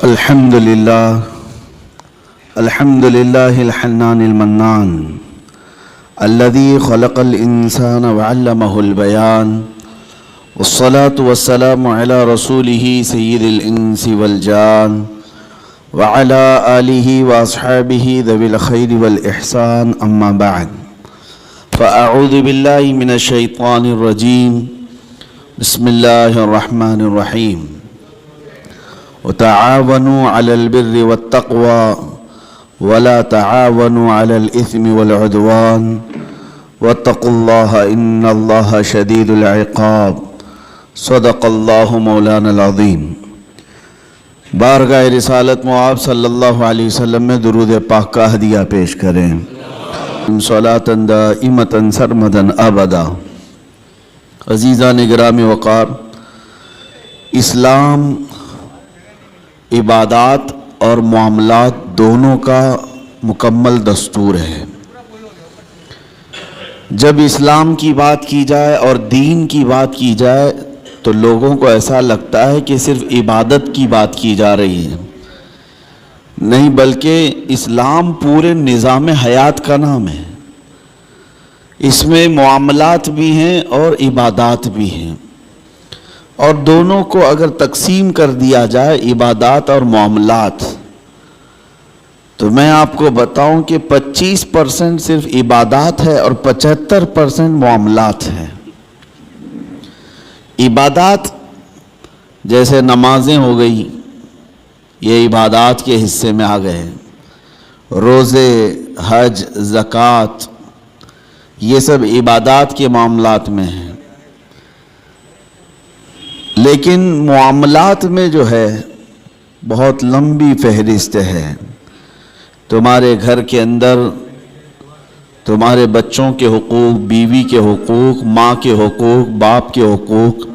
الحمد لله الحنان المنان الذي خلق الإنسان وعلمه البيان والصلاة والسلام على رسوله سيد الإنس والجان وعلى آله وأصحابه ذوي الخير والإحسان أما بعد فأعوذ بالله من الشيطان الرجيم بسم الله الرحمن الرحيم وتعاونوا على البر والتقوى ولا تعاونوا على الإثم والعدوان واتقوا الله إن الله شديد العقاب صدق اللہ مولانا العظیم۔ بارگاہ رسالت معاب صلی اللہ علیہ وسلم میں درود پاک کا ہدیہ پیش کریں۔ صلاۃ دائمۃ سرمدا ابدا۔ عزیزان گرامی وقار، اسلام عبادات اور معاملات دونوں کا مکمل دستور ہے۔ جب اسلام کی بات کی جائے اور دین کی بات کی جائے تو لوگوں کو ایسا لگتا ہے کہ صرف عبادت کی بات کی جا رہی ہے، نہیں بلکہ اسلام پورے نظام حیات کا نام ہے۔ اس میں معاملات بھی ہیں اور عبادات بھی ہیں، اور دونوں کو اگر تقسیم کر دیا جائے عبادات اور معاملات تو میں آپ کو بتاؤں کہ 25% صرف عبادات ہے اور 75% معاملات ہیں۔ عبادات جیسے نمازیں ہو گئی، یہ عبادات کے حصے میں آ گئے۔ روزے، حج، زکوٰۃ، یہ سب عبادات کے معاملات میں ہیں۔ لیکن معاملات میں جو ہے بہت لمبی فہرست ہے۔ تمہارے گھر کے اندر تمہارے بچوں کے حقوق، بیوی کے حقوق، ماں کے حقوق، باپ کے حقوق،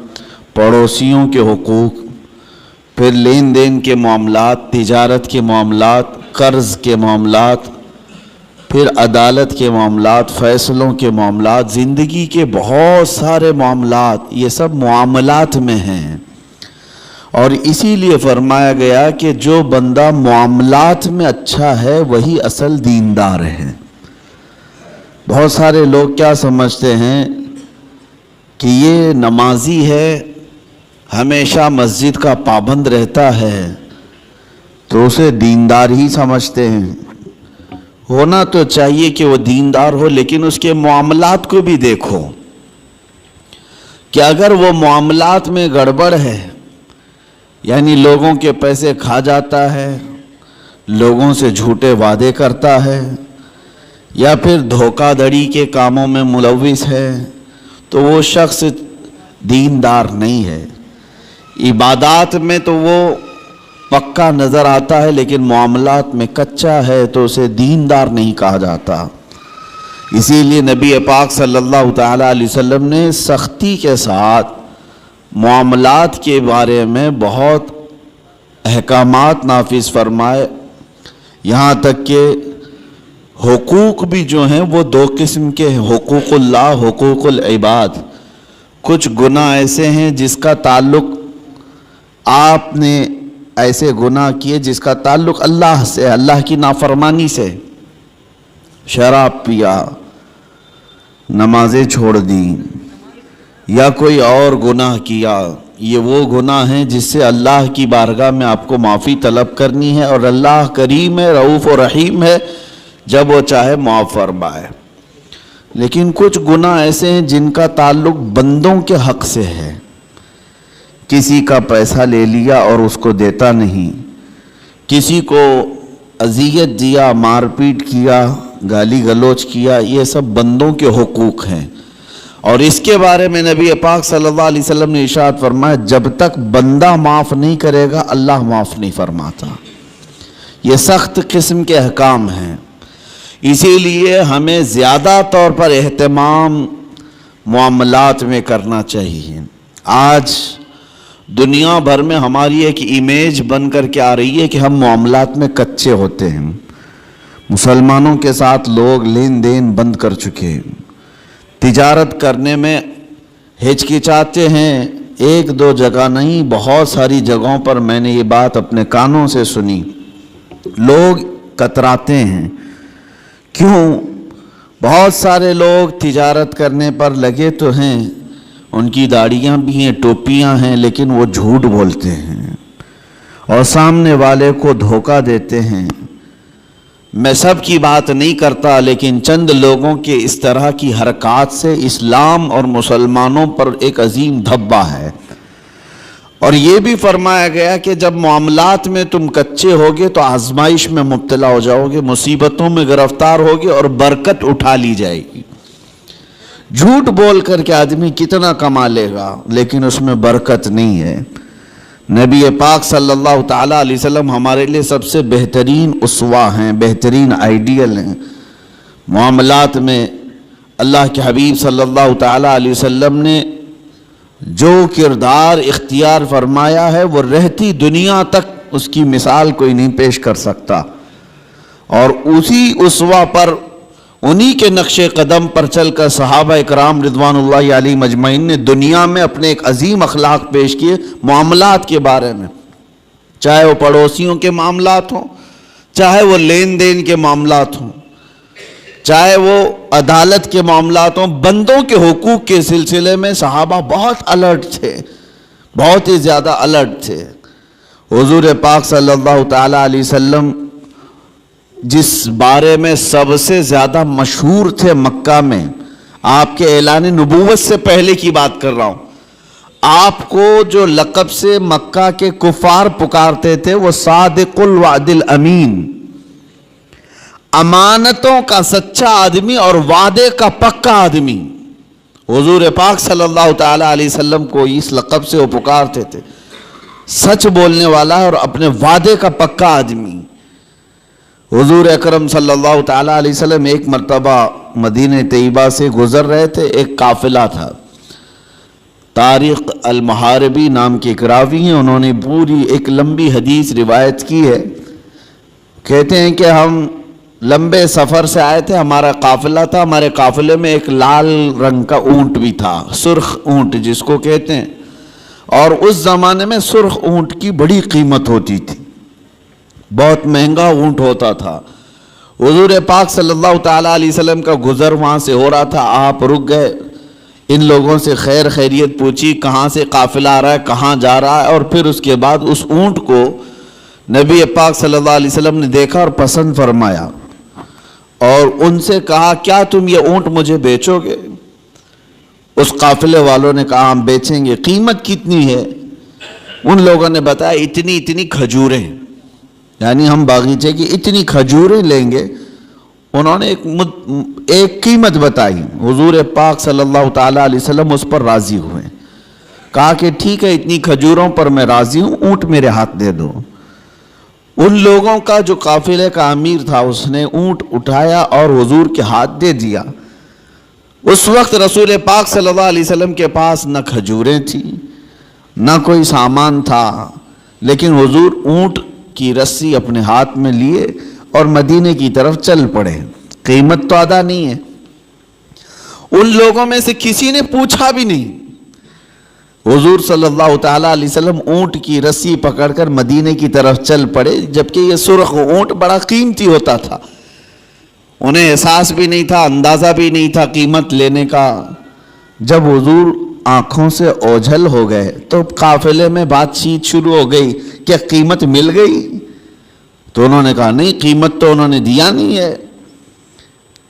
پڑوسیوں کے حقوق، پھر لین دین کے معاملات، تجارت کے معاملات، قرض کے معاملات، پھر عدالت کے معاملات، فیصلوں کے معاملات، زندگی کے بہت سارے معاملات، یہ سب معاملات میں ہیں۔ اور اسی لیے فرمایا گیا کہ جو بندہ معاملات میں اچھا ہے وہی اصل دیندار ہے۔ بہت سارے لوگ کیا سمجھتے ہیں کہ یہ نمازی ہے، ہمیشہ مسجد کا پابند رہتا ہے تو اسے دیندار ہی سمجھتے ہیں۔ ہونا تو چاہیے کہ وہ دیندار ہو، لیکن اس کے معاملات کو بھی دیکھو کہ اگر وہ معاملات میں گڑبڑ ہے، یعنی لوگوں کے پیسے کھا جاتا ہے، لوگوں سے جھوٹے وعدے کرتا ہے، یا پھر دھوکہ دھڑی کے کاموں میں ملوث ہے، تو وہ شخص دیندار نہیں ہے۔ عبادات میں تو وہ پکا نظر آتا ہے، لیکن معاملات میں کچا ہے تو اسے دیندار نہیں کہا جاتا۔ اسی لیے نبی پاک صلی اللہ تعالیٰ علیہ وسلم نے سختی کے ساتھ معاملات کے بارے میں بہت احکامات نافذ فرمائے، یہاں تک کہ حقوق بھی جو ہیں وہ دو قسم کے ہیں، حقوق اللہ، حقوق العباد۔ کچھ گناہ ایسے ہیں جس کا تعلق آپ نے ایسے گناہ کیے جس کا تعلق اللہ سے، اللہ کی نافرمانی سے، شراب پیا، نمازیں چھوڑ دیں، یا کوئی اور گناہ کیا، یہ وہ گناہ ہیں جس سے اللہ کی بارگاہ میں آپ کو معافی طلب کرنی ہے، اور اللہ کریم ہے، رؤوف و رحیم ہے، جب وہ چاہے معاف فرمائے۔ لیکن کچھ گناہ ایسے ہیں جن کا تعلق بندوں کے حق سے ہے۔ کسی کا پیسہ لے لیا اور اس کو دیتا نہیں، کسی کو اذیت دیا، مار پیٹ کیا، گالی گلوچ کیا، یہ سب بندوں کے حقوق ہیں۔ اور اس کے بارے میں نبی پاک صلی اللہ علیہ وسلم نے ارشاد فرمایا جب تک بندہ معاف نہیں کرے گا اللہ معاف نہیں فرماتا۔ یہ سخت قسم کے احکام ہیں، اسی لیے ہمیں زیادہ طور پر اہتمام معاملات میں کرنا چاہیے۔ آج دنیا بھر میں ہماری ایک امیج بن کر کے آ رہی ہے کہ ہم معاملات میں کچے ہوتے ہیں۔ مسلمانوں کے ساتھ لوگ لین دین بند کر چکے ہیں، تجارت کرنے میں ہچکچاتے ہیں، ایک دو جگہ نہیں، بہت ساری جگہوں پر میں نے یہ بات اپنے کانوں سے سنی. لوگ کتراتے ہیں. کیوں؟ بہت سارے لوگ تجارت کرنے پر لگے تو ہیں، ان کی داڑیاں بھی ہیں، ٹوپیاں ہیں، لیکن وہ جھوٹ بولتے ہیں اور سامنے والے کو دھوکہ دیتے ہیں. میں سب کی بات نہیں کرتا، لیکن چند لوگوں کے اس طرح کی حرکات سے اسلام اور مسلمانوں پر ایک عظیم دھبہ ہے. اور یہ بھی فرمایا گیا کہ جب معاملات میں تم کچے ہوگے تو آزمائش میں مبتلا ہو جاؤ گے، مصیبتوں میں گرفتار ہوگے اور برکت اٹھا لی جائے گی. جھوٹ بول کر کے آدمی کتنا کما لے گا، لیکن اس میں برکت نہیں ہے. نبی پاک صلی اللہ تعالیٰ علیہ وسلم ہمارے لیے سب سے بہترین اسوہ ہیں، بہترین آئیڈیل ہیں. معاملات میں اللہ کے حبیب صلی اللہ تعالیٰ علیہ وسلم نے جو کردار اختیار فرمایا ہے وہ رہتی دنیا تک اس کی مثال کوئی نہیں پیش کر سکتا. اور اسی اسوہ پر، انہی کے نقش قدم پر چل کر صحابہ اکرام رضوان اللہ علیہ مجمعین نے دنیا میں اپنے ایک عظیم اخلاق پیش کیے معاملات کے بارے میں. چاہے وہ پڑوسیوں کے معاملات ہوں، چاہے وہ لین دین کے معاملات ہوں، چاہے وہ عدالت کے معاملات ہوں، بندوں کے حقوق کے سلسلے میں صحابہ بہت الرٹ تھے، بہت ہی زیادہ الرٹ تھے. حضور پاک صلی اللہ تعالیٰ علیہ وسلم جس بارے میں سب سے زیادہ مشہور تھے مکہ میں، آپ کے اعلان نبوت سے پہلے کی بات کر رہا ہوں، آپ کو جو لقب سے مکہ کے کفار پکارتے تھے وہ صادق الوعد الامین، امانتوں کا سچا آدمی اور وعدے کا پکا آدمی. حضور پاک صلی اللہ تعالیٰ علیہ وسلم کو اس لقب سے وہ پکارتے تھے، سچ بولنے والا اور اپنے وعدے کا پکا آدمی. حضور اکرم صلی اللہ تعالیٰ علیہ وسلم ایک مرتبہ مدینہ طیبہ سے گزر رہے تھے. ایک قافلہ تھا، طارق المحاربی نام کے ایک راوی ہیں، انہوں نے پوری ایک لمبی حدیث روایت کی ہے. کہتے ہیں کہ ہم لمبے سفر سے آئے تھے، ہمارا قافلہ تھا، ہمارے قافلے میں ایک لال رنگ کا اونٹ بھی تھا، سرخ اونٹ جس کو کہتے ہیں. اور اس زمانے میں سرخ اونٹ کی بڑی قیمت ہوتی تھی، بہت مہنگا اونٹ ہوتا تھا. حضور پاک صلی اللہ تعالیٰ علیہ وسلم کا گزر وہاں سے ہو رہا تھا. آپ رک گئے، ان لوگوں سے خیر خیریت پوچھی، کہاں سے قافلہ آ رہا ہے، کہاں جا رہا ہے. اور پھر اس کے بعد اس اونٹ کو نبی پاک صلی اللہ علیہ وسلم نے دیکھا اور پسند فرمایا اور ان سے کہا کیا تم یہ اونٹ مجھے بیچو گے؟ اس قافلے والوں نے کہا ہم بیچیں گے. قیمت کتنی ہے؟ ان لوگوں نے بتایا اتنی کھجوریں، یعنی ہم باغیچے کی اتنی کھجوریں لیں گے. انہوں نے ایک قیمت بتائی. حضور پاک صلی اللہ تعالیٰ علیہ وسلم اس پر راضی ہوئے، کہا کہ ٹھیک ہے اتنی کھجوروں پر میں راضی ہوں، اونٹ میرے ہاتھ دے دو. ان لوگوں کا جو قافلے کا امیر تھا اس نے اونٹ اٹھایا اور حضور کے ہاتھ دے دیا. اس وقت رسول پاک صلی اللہ علیہ وسلم کے پاس نہ کھجوریں تھیں نہ کوئی سامان تھا، لیکن حضور اونٹ کی رسی اپنے ہاتھ میں لیے اور مدینے کی طرف چل پڑے. قیمت تو ادا نہیں ہے. ان لوگوں میں سے کسی نے پوچھا بھی نہیں. حضور صلی اللہ تعالیٰ علیہ وسلم اونٹ کی رسی پکڑ کر مدینے کی طرف چل پڑے، جبکہ یہ سرخ اونٹ بڑا قیمتی ہوتا تھا. انہیں احساس بھی نہیں تھا، اندازہ بھی نہیں تھا قیمت لینے کا. جب حضور آنکھوں سے اوجھل ہو گئے تو قافلے میں بات چیت شروع ہو گئی، کیا قیمت مل گئی؟ تو انہوں نے کہا نہیں، قیمت تو انہوں نے دیا نہیں ہے.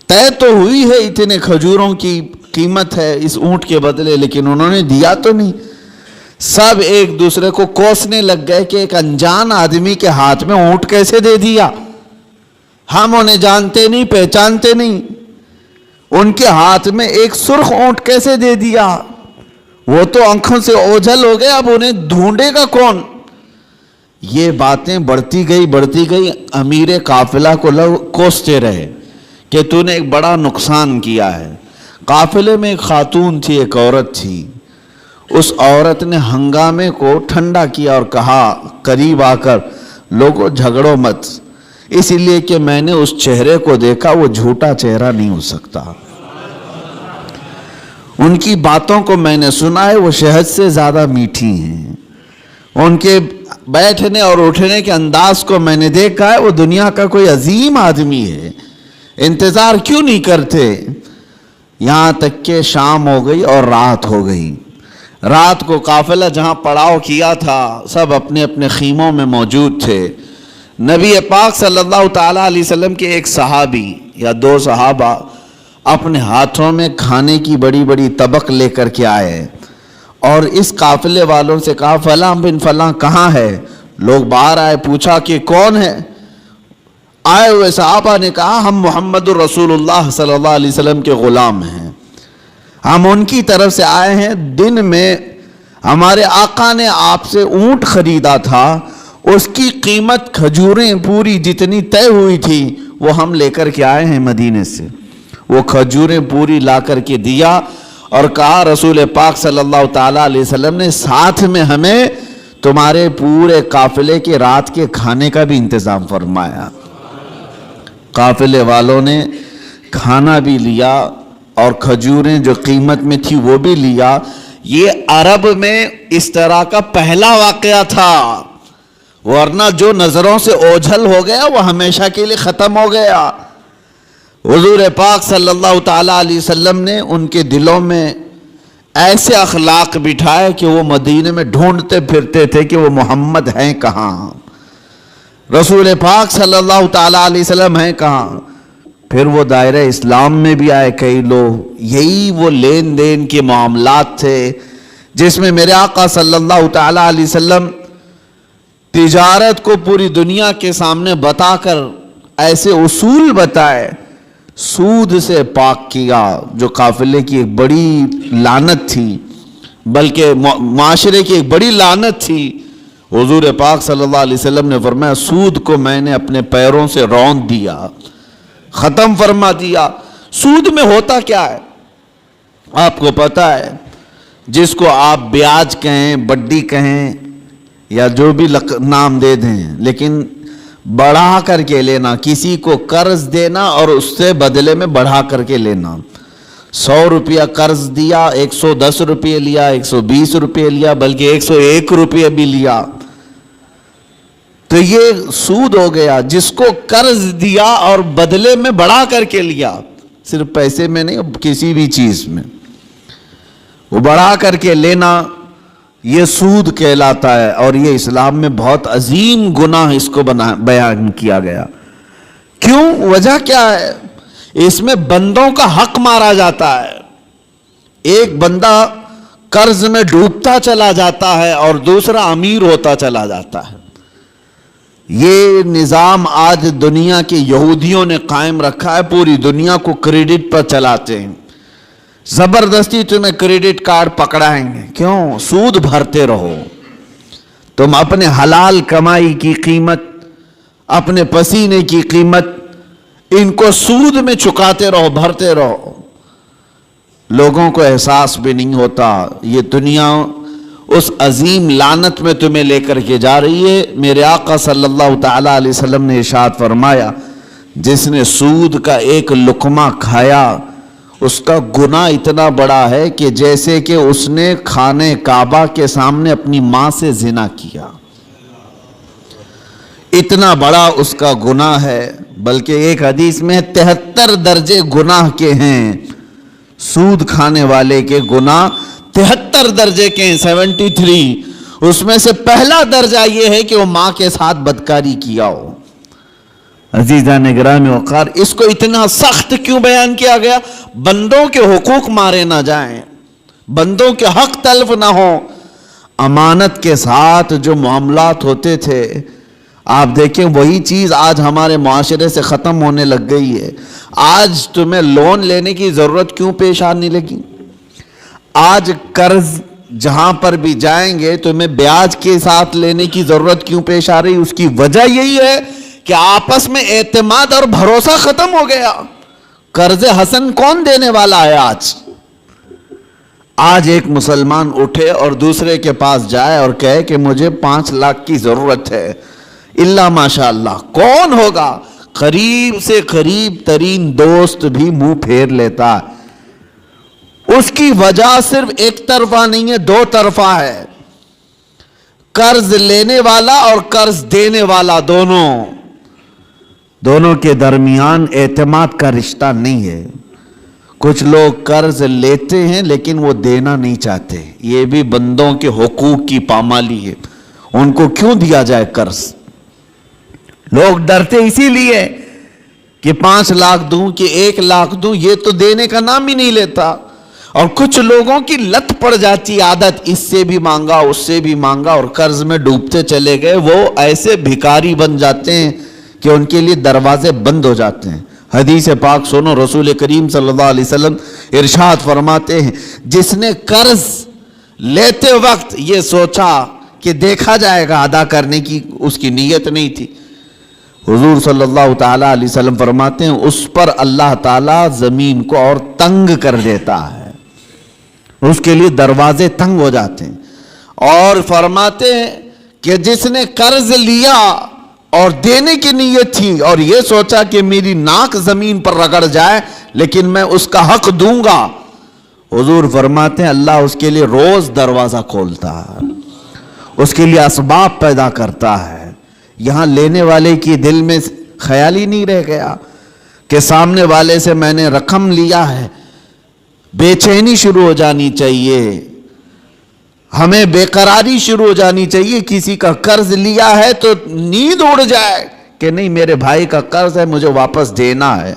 طے تو ہوئی ہے اتنے کھجوروں کی قیمت ہے اس اونٹ کے بدلے، لیکن انہوں نے دیا تو نہیں. سب ایک دوسرے کو کوسنے لگ گئے کہ ایک انجان آدمی کے ہاتھ میں اونٹ کیسے دے دیا، ہم انہیں جانتے نہیں پہچانتے نہیں، ان کے ہاتھ میں ایک سرخ اونٹ کیسے دے دیا؟ وہ تو آنکھوں سے اوجھل ہو گئے، اب انہیں ڈھونڈے گا کون؟ یہ باتیں بڑھتی گئی. امیر قافلہ کو لوگ کوستے رہے کہ تو نے ایک بڑا نقصان کیا ہے. قافلے میں ایک خاتون تھی، ایک عورت تھی. اس عورت نے ہنگامے کو ٹھنڈا کیا اور کہا قریب آ کر لوگوں جھگڑو مت، اس لیے کہ میں نے اس چہرے کو دیکھا، وہ جھوٹا چہرہ نہیں ہو سکتا. ان کی باتوں کو میں نے سنا ہے، وہ شہد سے زیادہ میٹھی ہیں. ان کے بیٹھنے اور اٹھنے کے انداز کو میں نے دیکھا ہے، وہ دنیا کا کوئی عظیم آدمی ہے. انتظار کیوں نہیں کرتے؟ یہاں تک کہ شام ہو گئی اور رات ہو گئی. رات کو قافلہ جہاں پڑاؤ کیا تھا سب اپنے اپنے خیموں میں موجود تھے. نبی پاک صلی اللہ تعالیٰ علیہ وسلم کے ایک صحابی یا دو صحابہ اپنے ہاتھوں میں کھانے کی بڑی بڑی طبق لے کر کے آئے اور اس قافلے والوں سے کہا فلاں بن فلاں کہاں ہے؟ لوگ باہر آئے، پوچھا کہ کون ہے؟ آئے ہوئے صحابہ نے کہا ہم محمد الرسول اللہ صلی اللہ علیہ وسلم کے غلام ہیں، ہم ان کی طرف سے آئے ہیں. دن میں ہمارے آقا نے آپ سے اونٹ خریدا تھا، اس کی قیمت کھجوریں پوری جتنی طے ہوئی تھی وہ ہم لے کر کے آئے ہیں مدینے سے. وہ کھجوریں پوری لا کر کے دیا اور کہا رسول پاک صلی اللہ تعالیٰ علیہ وسلم نے ساتھ میں ہمیں تمہارے پورے قافلے کے رات کے کھانے کا بھی انتظام فرمایا. قافلے والوں نے کھانا بھی لیا اور کھجوریں جو قیمت میں تھی وہ بھی لیا. یہ عرب میں اس طرح کا پہلا واقعہ تھا، ورنہ جو نظروں سے اوجھل ہو گیا وہ ہمیشہ کے لیے ختم ہو گیا. حضور پاک صلی اللہ تعالیٰ علیہ وسلم نے ان کے دلوں میں ایسے اخلاق بٹھائے کہ وہ مدینے میں ڈھونڈتے پھرتے تھے کہ وہ محمد ہیں کہاں، رسول پاک صلی اللہ تعالیٰ علیہ وسلم ہیں کہاں. پھر وہ دائرہ اسلام میں بھی آئے کئی لوگ. یہی وہ لین دین کے معاملات تھے جس میں میرے آقا صلی اللہ تعالیٰ علیہ وسلم تجارت کو پوری دنیا کے سامنے بتا کر ایسے اصول بتائے. سود سے پاک کیا جو قافلے کی ایک بڑی لعنت تھی، بلکہ معاشرے کی ایک بڑی لعنت تھی. حضور پاک صلی اللہ علیہ وسلم نے فرمایا سود کو میں نے اپنے پیروں سے روند دیا، ختم فرما دیا. سود میں ہوتا کیا ہے آپ کو پتا ہے؟ جس کو آپ بیاج کہیں، بڈی کہیں یا جو بھی نام دے دیں، لیکن بڑھا کر کے لینا، کسی کو قرض دینا اور اس سے بدلے میں بڑھا کر کے لینا. 100 روپیہ قرض دیا، 110 روپے لیا، 120 روپے لیا، بلکہ 101 روپے بھی لیا، تو یہ سود ہو گیا. جس کو قرض دیا اور بدلے میں بڑھا کر کے لیا، صرف پیسے میں نہیں کسی بھی چیز میں وہ بڑھا کر کے لینا، یہ سود کہلاتا ہے. اور یہ اسلام میں بہت عظیم گناہ اس کو بیان کیا گیا. کیوں؟ وجہ کیا ہے؟ اس میں بندوں کا حق مارا جاتا ہے. ایک بندہ قرض میں ڈوبتا چلا جاتا ہے اور دوسرا امیر ہوتا چلا جاتا ہے. یہ نظام آج دنیا کے یہودیوں نے قائم رکھا ہے، پوری دنیا کو کریڈٹ پر چلاتے ہیں. زبردستی تمہیں کریڈٹ کارڈ پکڑائیں گے. کیوں؟ سود بھرتے رہو. تم اپنے حلال کمائی کی قیمت، اپنے پسینے کی قیمت ان کو سود میں چکاتے رہو، بھرتے رہو. لوگوں کو احساس بھی نہیں ہوتا. یہ دنیا اس عظیم لعنت میں تمہیں لے کر کے جا رہی ہے. میرے آقا صلی اللہ تعالیٰ علیہ وسلم نے ارشاد فرمایا جس نے سود کا ایک لقمہ کھایا اس کا گناہ اتنا بڑا ہے کہ جیسے کہ اس نے خانہ کعبہ کے سامنے اپنی ماں سے زنا کیا. اتنا بڑا اس کا گناہ ہے. بلکہ ایک حدیث میں 73 درجے گناہ کے ہیں. سود کھانے والے کے گناہ 73 درجے کے ہیں، 73. اس میں سے پہلا درجہ یہ ہے کہ وہ ماں کے ساتھ بدکاری کیا ہو. عزیزان گرامی وقار، اس کو اتنا سخت کیوں بیان کیا گیا؟ بندوں کے حقوق مارے نہ جائیں، بندوں کے حق تلف نہ ہو. امانت کے ساتھ جو معاملات ہوتے تھے آپ دیکھیں وہی چیز آج ہمارے معاشرے سے ختم ہونے لگ گئی ہے. آج تمہیں لون لینے کی ضرورت کیوں پیش آنے لگی؟ آج قرض جہاں پر بھی جائیں گے تمہیں بیاج کے ساتھ لینے کی ضرورت کیوں پیش آ رہی؟ اس کی وجہ یہی ہے کہ آپس میں اعتماد اور بھروسہ ختم ہو گیا. قرض حسن کون دینے والا ہے آج ایک مسلمان اٹھے اور دوسرے کے پاس جائے اور کہے کہ مجھے 5 لاکھ کی ضرورت ہے، اللہ ماشاءاللہ کون ہوگا؟ قریب سے قریب ترین دوست بھی منہ پھیر لیتا. اس کی وجہ صرف ایک طرفہ نہیں ہے، دو طرفہ ہے۔ قرض لینے والا اور قرض دینے والا دونوں کے درمیان اعتماد کا رشتہ نہیں ہے۔ کچھ لوگ قرض لیتے ہیں لیکن وہ دینا نہیں چاہتے، یہ بھی بندوں کے حقوق کی پامالی ہے۔ ان کو کیوں دیا جائے قرض؟ لوگ ڈرتے اسی لیے کہ 5 لاکھ دوں کہ 1 لاکھ دوں، یہ تو دینے کا نام ہی نہیں لیتا۔ اور کچھ لوگوں کی لت پڑ جاتی عادت، اس سے بھی مانگا اس سے بھی مانگا اور قرض میں ڈوبتے چلے گئے، وہ ایسے بھکاری بن جاتے ہیں کہ ان کے لیے دروازے بند ہو جاتے ہیں۔ حدیث پاک سنو، رسول کریم صلی اللہ علیہ وسلم ارشاد فرماتے ہیں، جس نے قرض لیتے وقت یہ سوچا کہ دیکھا جائے گا ادا کرنے کی اس کی نیت نہیں تھی، حضور صلی اللہ تعالیٰ علیہ وسلم فرماتے ہیں اس پر اللہ تعالیٰ زمین کو اور تنگ کر دیتا ہے، اس کے لیے دروازے تنگ ہو جاتے ہیں۔ اور فرماتے ہیں کہ جس نے قرض لیا اور دینے کی نیت تھی اور یہ سوچا کہ میری ناک زمین پر رگڑ جائے لیکن میں اس کا حق دوں گا، حضور فرماتے ہیں اللہ اس کے لیے روز دروازہ کھولتا ہے، اس کے لیے اسباب پیدا کرتا ہے۔ یہاں لینے والے کی دل میں خیال ہی نہیں رہ گیا کہ سامنے والے سے میں نے رقم لیا ہے، بے چینی شروع ہو جانی چاہیے، ہمیں بے قراری شروع ہو جانی چاہیے۔ کسی کا قرض لیا ہے تو نیند اڑ جائے کہ نہیں میرے بھائی کا قرض ہے مجھے واپس دینا ہے،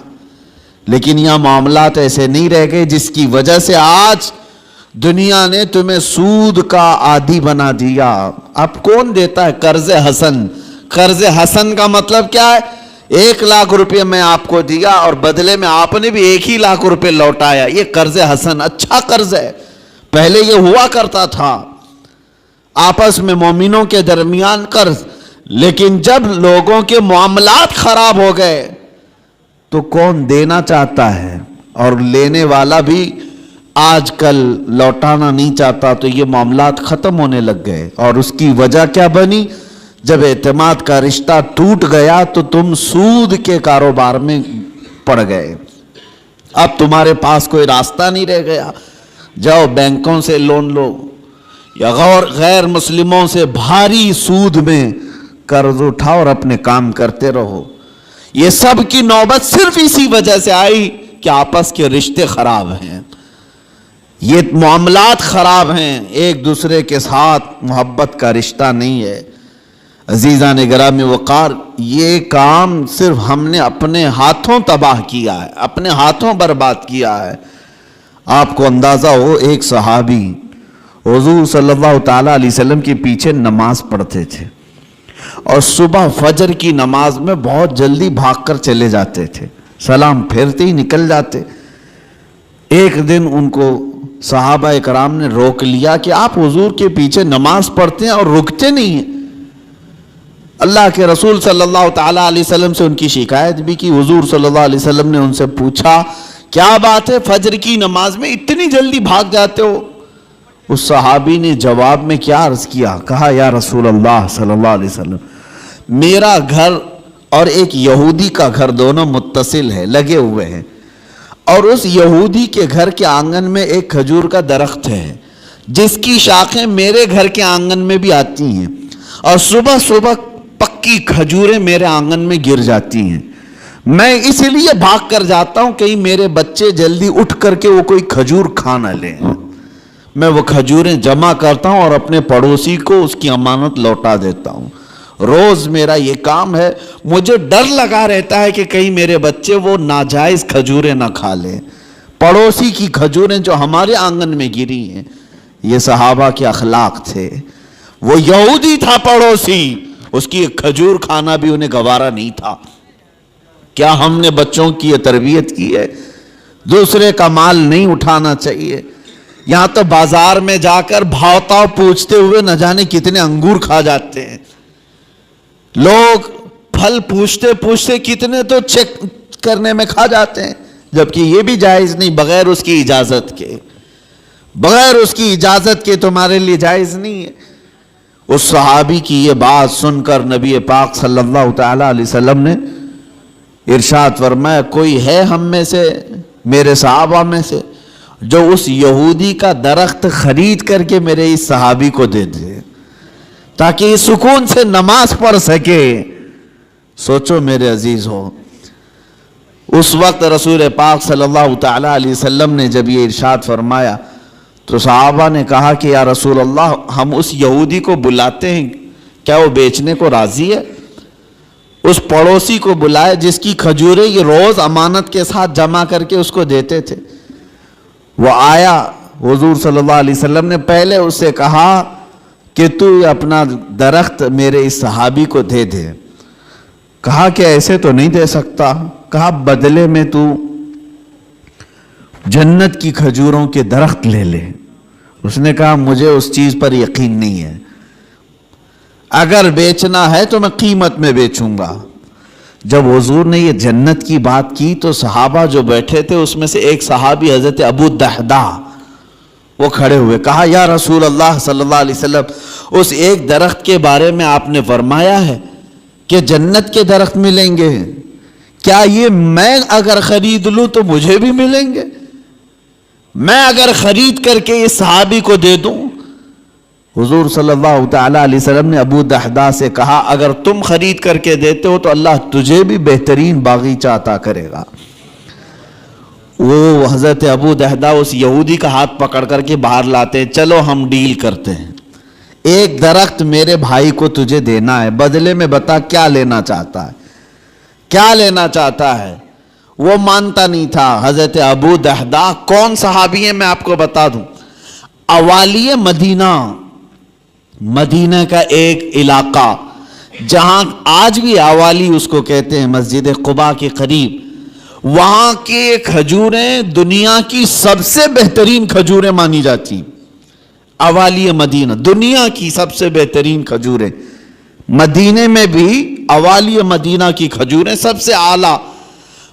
لیکن یہاں معاملات ایسے نہیں رہ گئے، جس کی وجہ سے آج دنیا نے تمہیں سود کا عادی بنا دیا۔ اب کون دیتا ہے قرض حسن؟ قرض حسن کا مطلب کیا ہے؟ 1 لاکھ روپے میں آپ کو دیا اور بدلے میں آپ نے بھی 1 ہی لاکھ روپے لوٹایا، یہ قرض حسن اچھا قرض ہے۔ پہلے یہ ہوا کرتا تھا آپس میں مومنوں کے درمیان قرض، لیکن جب لوگوں کے معاملات خراب ہو گئے تو کون دینا چاہتا ہے اور لینے والا بھی آج کل لوٹانا نہیں چاہتا، تو یہ معاملات ختم ہونے لگ گئے۔ اور اس کی وجہ کیا بنی؟ جب اعتماد کا رشتہ ٹوٹ گیا تو تم سود کے کاروبار میں پڑ گئے، اب تمہارے پاس کوئی راستہ نہیں رہ گیا، جاؤ بینکوں سے لون لو یا غیر مسلموں سے بھاری سود میں قرض اٹھاؤ اور اپنے کام کرتے رہو۔ یہ سب کی نوبت صرف اسی وجہ سے آئی کہ آپس کے رشتے خراب ہیں، یہ معاملات خراب ہیں، ایک دوسرے کے ساتھ محبت کا رشتہ نہیں ہے۔ عزیزان گرامی وقار، یہ کام صرف ہم نے اپنے ہاتھوں تباہ کیا ہے، اپنے ہاتھوں برباد کیا ہے۔ آپ کو اندازہ ہو، ایک صحابی حضور صلی اللہ تعالیٰ علیہ وسلم کے پیچھے نماز پڑھتے تھے اور صبح فجر کی نماز میں بہت جلدی بھاگ کر چلے جاتے تھے، سلام پھیرتے ہی نکل جاتے۔ ایک دن ان کو صحابہ اکرام نے روک لیا کہ آپ حضور کے پیچھے نماز پڑھتے ہیں اور رکتے نہیں ہیں۔ اللہ کے رسول صلی اللہ تعالیٰ علیہ وسلم سے ان کی شکایت بھی کی۔ حضور صلی اللہ علیہ وسلم نے ان سے پوچھا کیا بات ہے فجر کی نماز میں اتنی جلدی بھاگ جاتے ہو؟ اس صحابی نے جواب میں کیا عرض کیا، کہا یا رسول اللہ صلی اللہ علیہ وسلم، میرا گھر اور ایک یہودی کا گھر دونوں متصل ہے، لگے ہوئے ہیں، اور اس یہودی کے گھر کے آنگن میں ایک کھجور کا درخت ہے جس کی شاخیں میرے گھر کے آنگن میں بھی آتی ہیں، اور صبح صبح پکی کھجوریں میرے آنگن میں گر جاتی ہیں، میں اس لیے بھاگ کر جاتا ہوں کہیں میرے بچے جلدی اٹھ کر کے وہ کوئی کھجور کھا نہ لیں۔ میں وہ کھجوریں جمع کرتا ہوں اور اپنے پڑوسی کو اس کی امانت لوٹا دیتا ہوں، روز میرا یہ کام ہے۔ مجھے ڈر لگا رہتا ہے کہ کہیں میرے بچے وہ ناجائز کھجوریں نہ کھا لیں، پڑوسی کی کھجوریں جو ہمارے آنگن میں گری ہیں۔ یہ صحابہ کے اخلاق تھے۔ وہ یہودی تھا پڑوسی، اس کی ایک کھجور کھانا بھی انہیں گوارا نہیں تھا۔ کیا ہم نے بچوں کی یہ تربیت کی ہے؟ دوسرے کا مال نہیں اٹھانا چاہیے۔ یہاں تو بازار میں جا کر بھاؤ پوچھتے ہوئے نہ جانے کتنے انگور کھا جاتے ہیں لوگ، پھل پوچھتے پوچھتے کتنے تو چیک کرنے میں کھا جاتے ہیں، جبکہ یہ بھی جائز نہیں، بغیر اس کی اجازت کے، بغیر اس کی اجازت کے تمہارے لیے جائز نہیں ہے۔ اس صحابی کی یہ بات سن کر نبی پاک صلی اللہ تعالیٰ علیہ وسلم نے ارشاد فرمایا کوئی ہے ہم میں سے، میرے صحابہ میں سے جو اس یہودی کا درخت خرید کر کے میرے اس صحابی کو دے دے تاکہ یہ سکون سے نماز پڑھ سکے. سوچو میرے عزیز ہو، اس وقت رسول پاک صلی اللہ تعالی علیہ وسلم نے جب یہ ارشاد فرمایا تو صحابہ نے کہا کہ یا رسول اللہ، ہم اس یہودی کو بلاتے ہیں، کیا وہ بیچنے کو راضی ہے؟ اس پڑوسی کو بلائے جس کی کھجوریں یہ روز امانت کے ساتھ جمع کر کے اس کو دیتے تھے. وہ آیا، حضور صلی اللہ علیہ وسلم نے پہلے اس سے کہا کہ تو اپنا درخت میرے اس صحابی کو دے دے. کہا کہ ایسے تو نہیں دے سکتا. کہا بدلے میں تو جنت کی کھجوروں کے درخت لے لے. اس نے کہا مجھے اس چیز پر یقین نہیں ہے، اگر بیچنا ہے تو میں قیمت میں بیچوں گا. جب حضور نے یہ جنت کی بات کی تو صحابہ جو بیٹھے تھے اس میں سے ایک صحابی حضرت ابو دحدہ وہ کھڑے ہوئے. کہا یا رسول اللہ صلی اللہ علیہ وسلم، اس ایک درخت کے بارے میں آپ نے فرمایا ہے کہ جنت کے درخت ملیں گے، کیا یہ میں اگر خرید لوں تو مجھے بھی ملیں گے؟ میں اگر خرید کر کے اس صحابی کو دے دوں؟ حضور صلی اللہ تعالی علیہ وسلم نے ابو دحدہ سے کہا اگر تم خرید کر کے دیتے ہو تو اللہ تجھے بھی بہترین باغیچہ عطا کرے گا. وہ حضرت ابو دحدہ اس یہودی کا ہاتھ پکڑ کر کے باہر لاتے ہیں. چلو ہم ڈیل کرتے ہیں، ایک درخت میرے بھائی کو تجھے دینا ہے، بدلے میں بتا کیا لینا چاہتا ہے، کیا لینا چاہتا ہے. وہ مانتا نہیں تھا. حضرت ابو دحدہ کون صحابی ہیں میں آپ کو بتا دوں. اوالی مدینہ کا ایک علاقہ جہاں آج بھی اوالی اس کو کہتے ہیں، مسجد قباء کے قریب، وہاں کی کھجوریں دنیا کی سب سے بہترین کھجوریں مانی جاتی. اوالی مدینہ دنیا کی سب سے بہترین کھجوریں. مدینے میں بھی اوالی مدینہ کی کھجوریں سب سے اعلیٰ،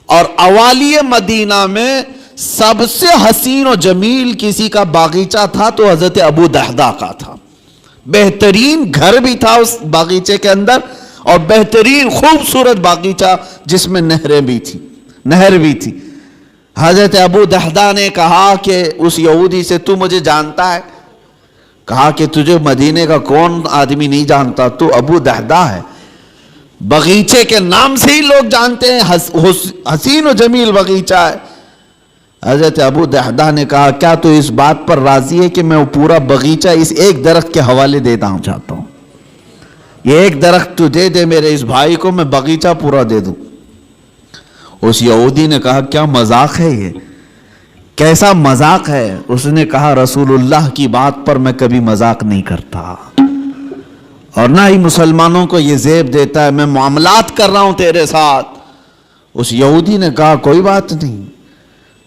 اور اوالی مدینہ میں سب سے حسین و جمیل کسی کا باغیچہ تھا تو حضرت ابو دحدہ کا تھا. بہترین گھر بھی تھا اس باغیچے کے اندر، اور بہترین خوبصورت باغیچہ جس میں نہر بھی تھی. حضرت ابو دحدہ نے کہا کہ اس یہودی سے تو مجھے جانتا ہے؟ کہا کہ تجھے مدینے کا کون آدمی نہیں جانتا، تو ابو دحدہ ہے. باغیچے کے نام سے ہی لوگ جانتے ہیں، حسین و جمیل باغیچہ ہے. حضرت ابو دحدہ نے کہا کیا تو اس بات پر راضی ہے کہ میں وہ پورا باغیچہ اس ایک درخت کے حوالے دیتا ہوں چاہتا ہوں، یہ ایک درخت تو دے دے میرے اس بھائی کو، میں باغیچہ پورا دے دوں. اس یہودی نے کہا کیا مذاق ہے، یہ کیسا مذاق ہے؟ اس نے کہا رسول اللہ کی بات پر میں کبھی مذاق نہیں کرتا، اور نہ ہی مسلمانوں کو یہ زیب دیتا ہے، میں معاملات کر رہا ہوں تیرے ساتھ. اس یہودی نے کہا کوئی بات نہیں،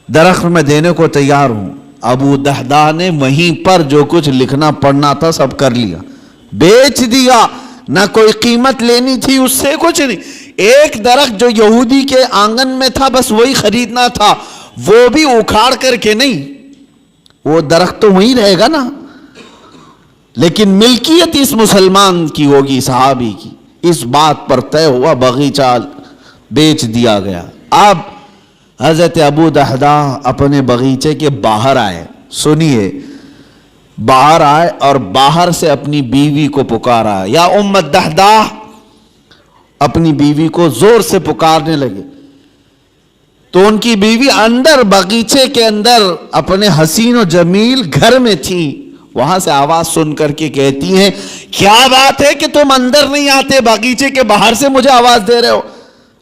درخت میں دینے کو تیار ہوں. ابو دحدہ نے وہیں پر جو کچھ لکھنا پڑھنا تھا سب کر لیا، بیچ دیا. نہ کوئی قیمت لینی تھی اس سے، کچھ نہیں. ایک درخت جو یہودی کے آنگن میں تھا بس وہی خریدنا تھا، وہ بھی اکھاڑ کر کے نہیں. وہ درخت تو وہیں رہے گا نا، لیکن ملکیت اس مسلمان کی ہوگی، صحابی کی. اس بات پر طے ہوا، باغیچہ بیچ دیا گیا. اب حضرت ابو دحدہ اپنے باغیچے کے باہر آئے. سنیے، باہر آئے اور باہر سے اپنی بیوی کو پکارا، یا ام الدحدہ. اپنی بیوی کو زور سے پکارنے لگے تو ان کی بیوی اندر باغیچے کے اندر اپنے حسین و جمیل گھر میں تھی. وہاں سے آواز سن کر کے کہتی ہیں کیا بات ہے کہ تم اندر نہیں آتے، باغیچے کے باہر سے مجھے آواز دے رہے ہو؟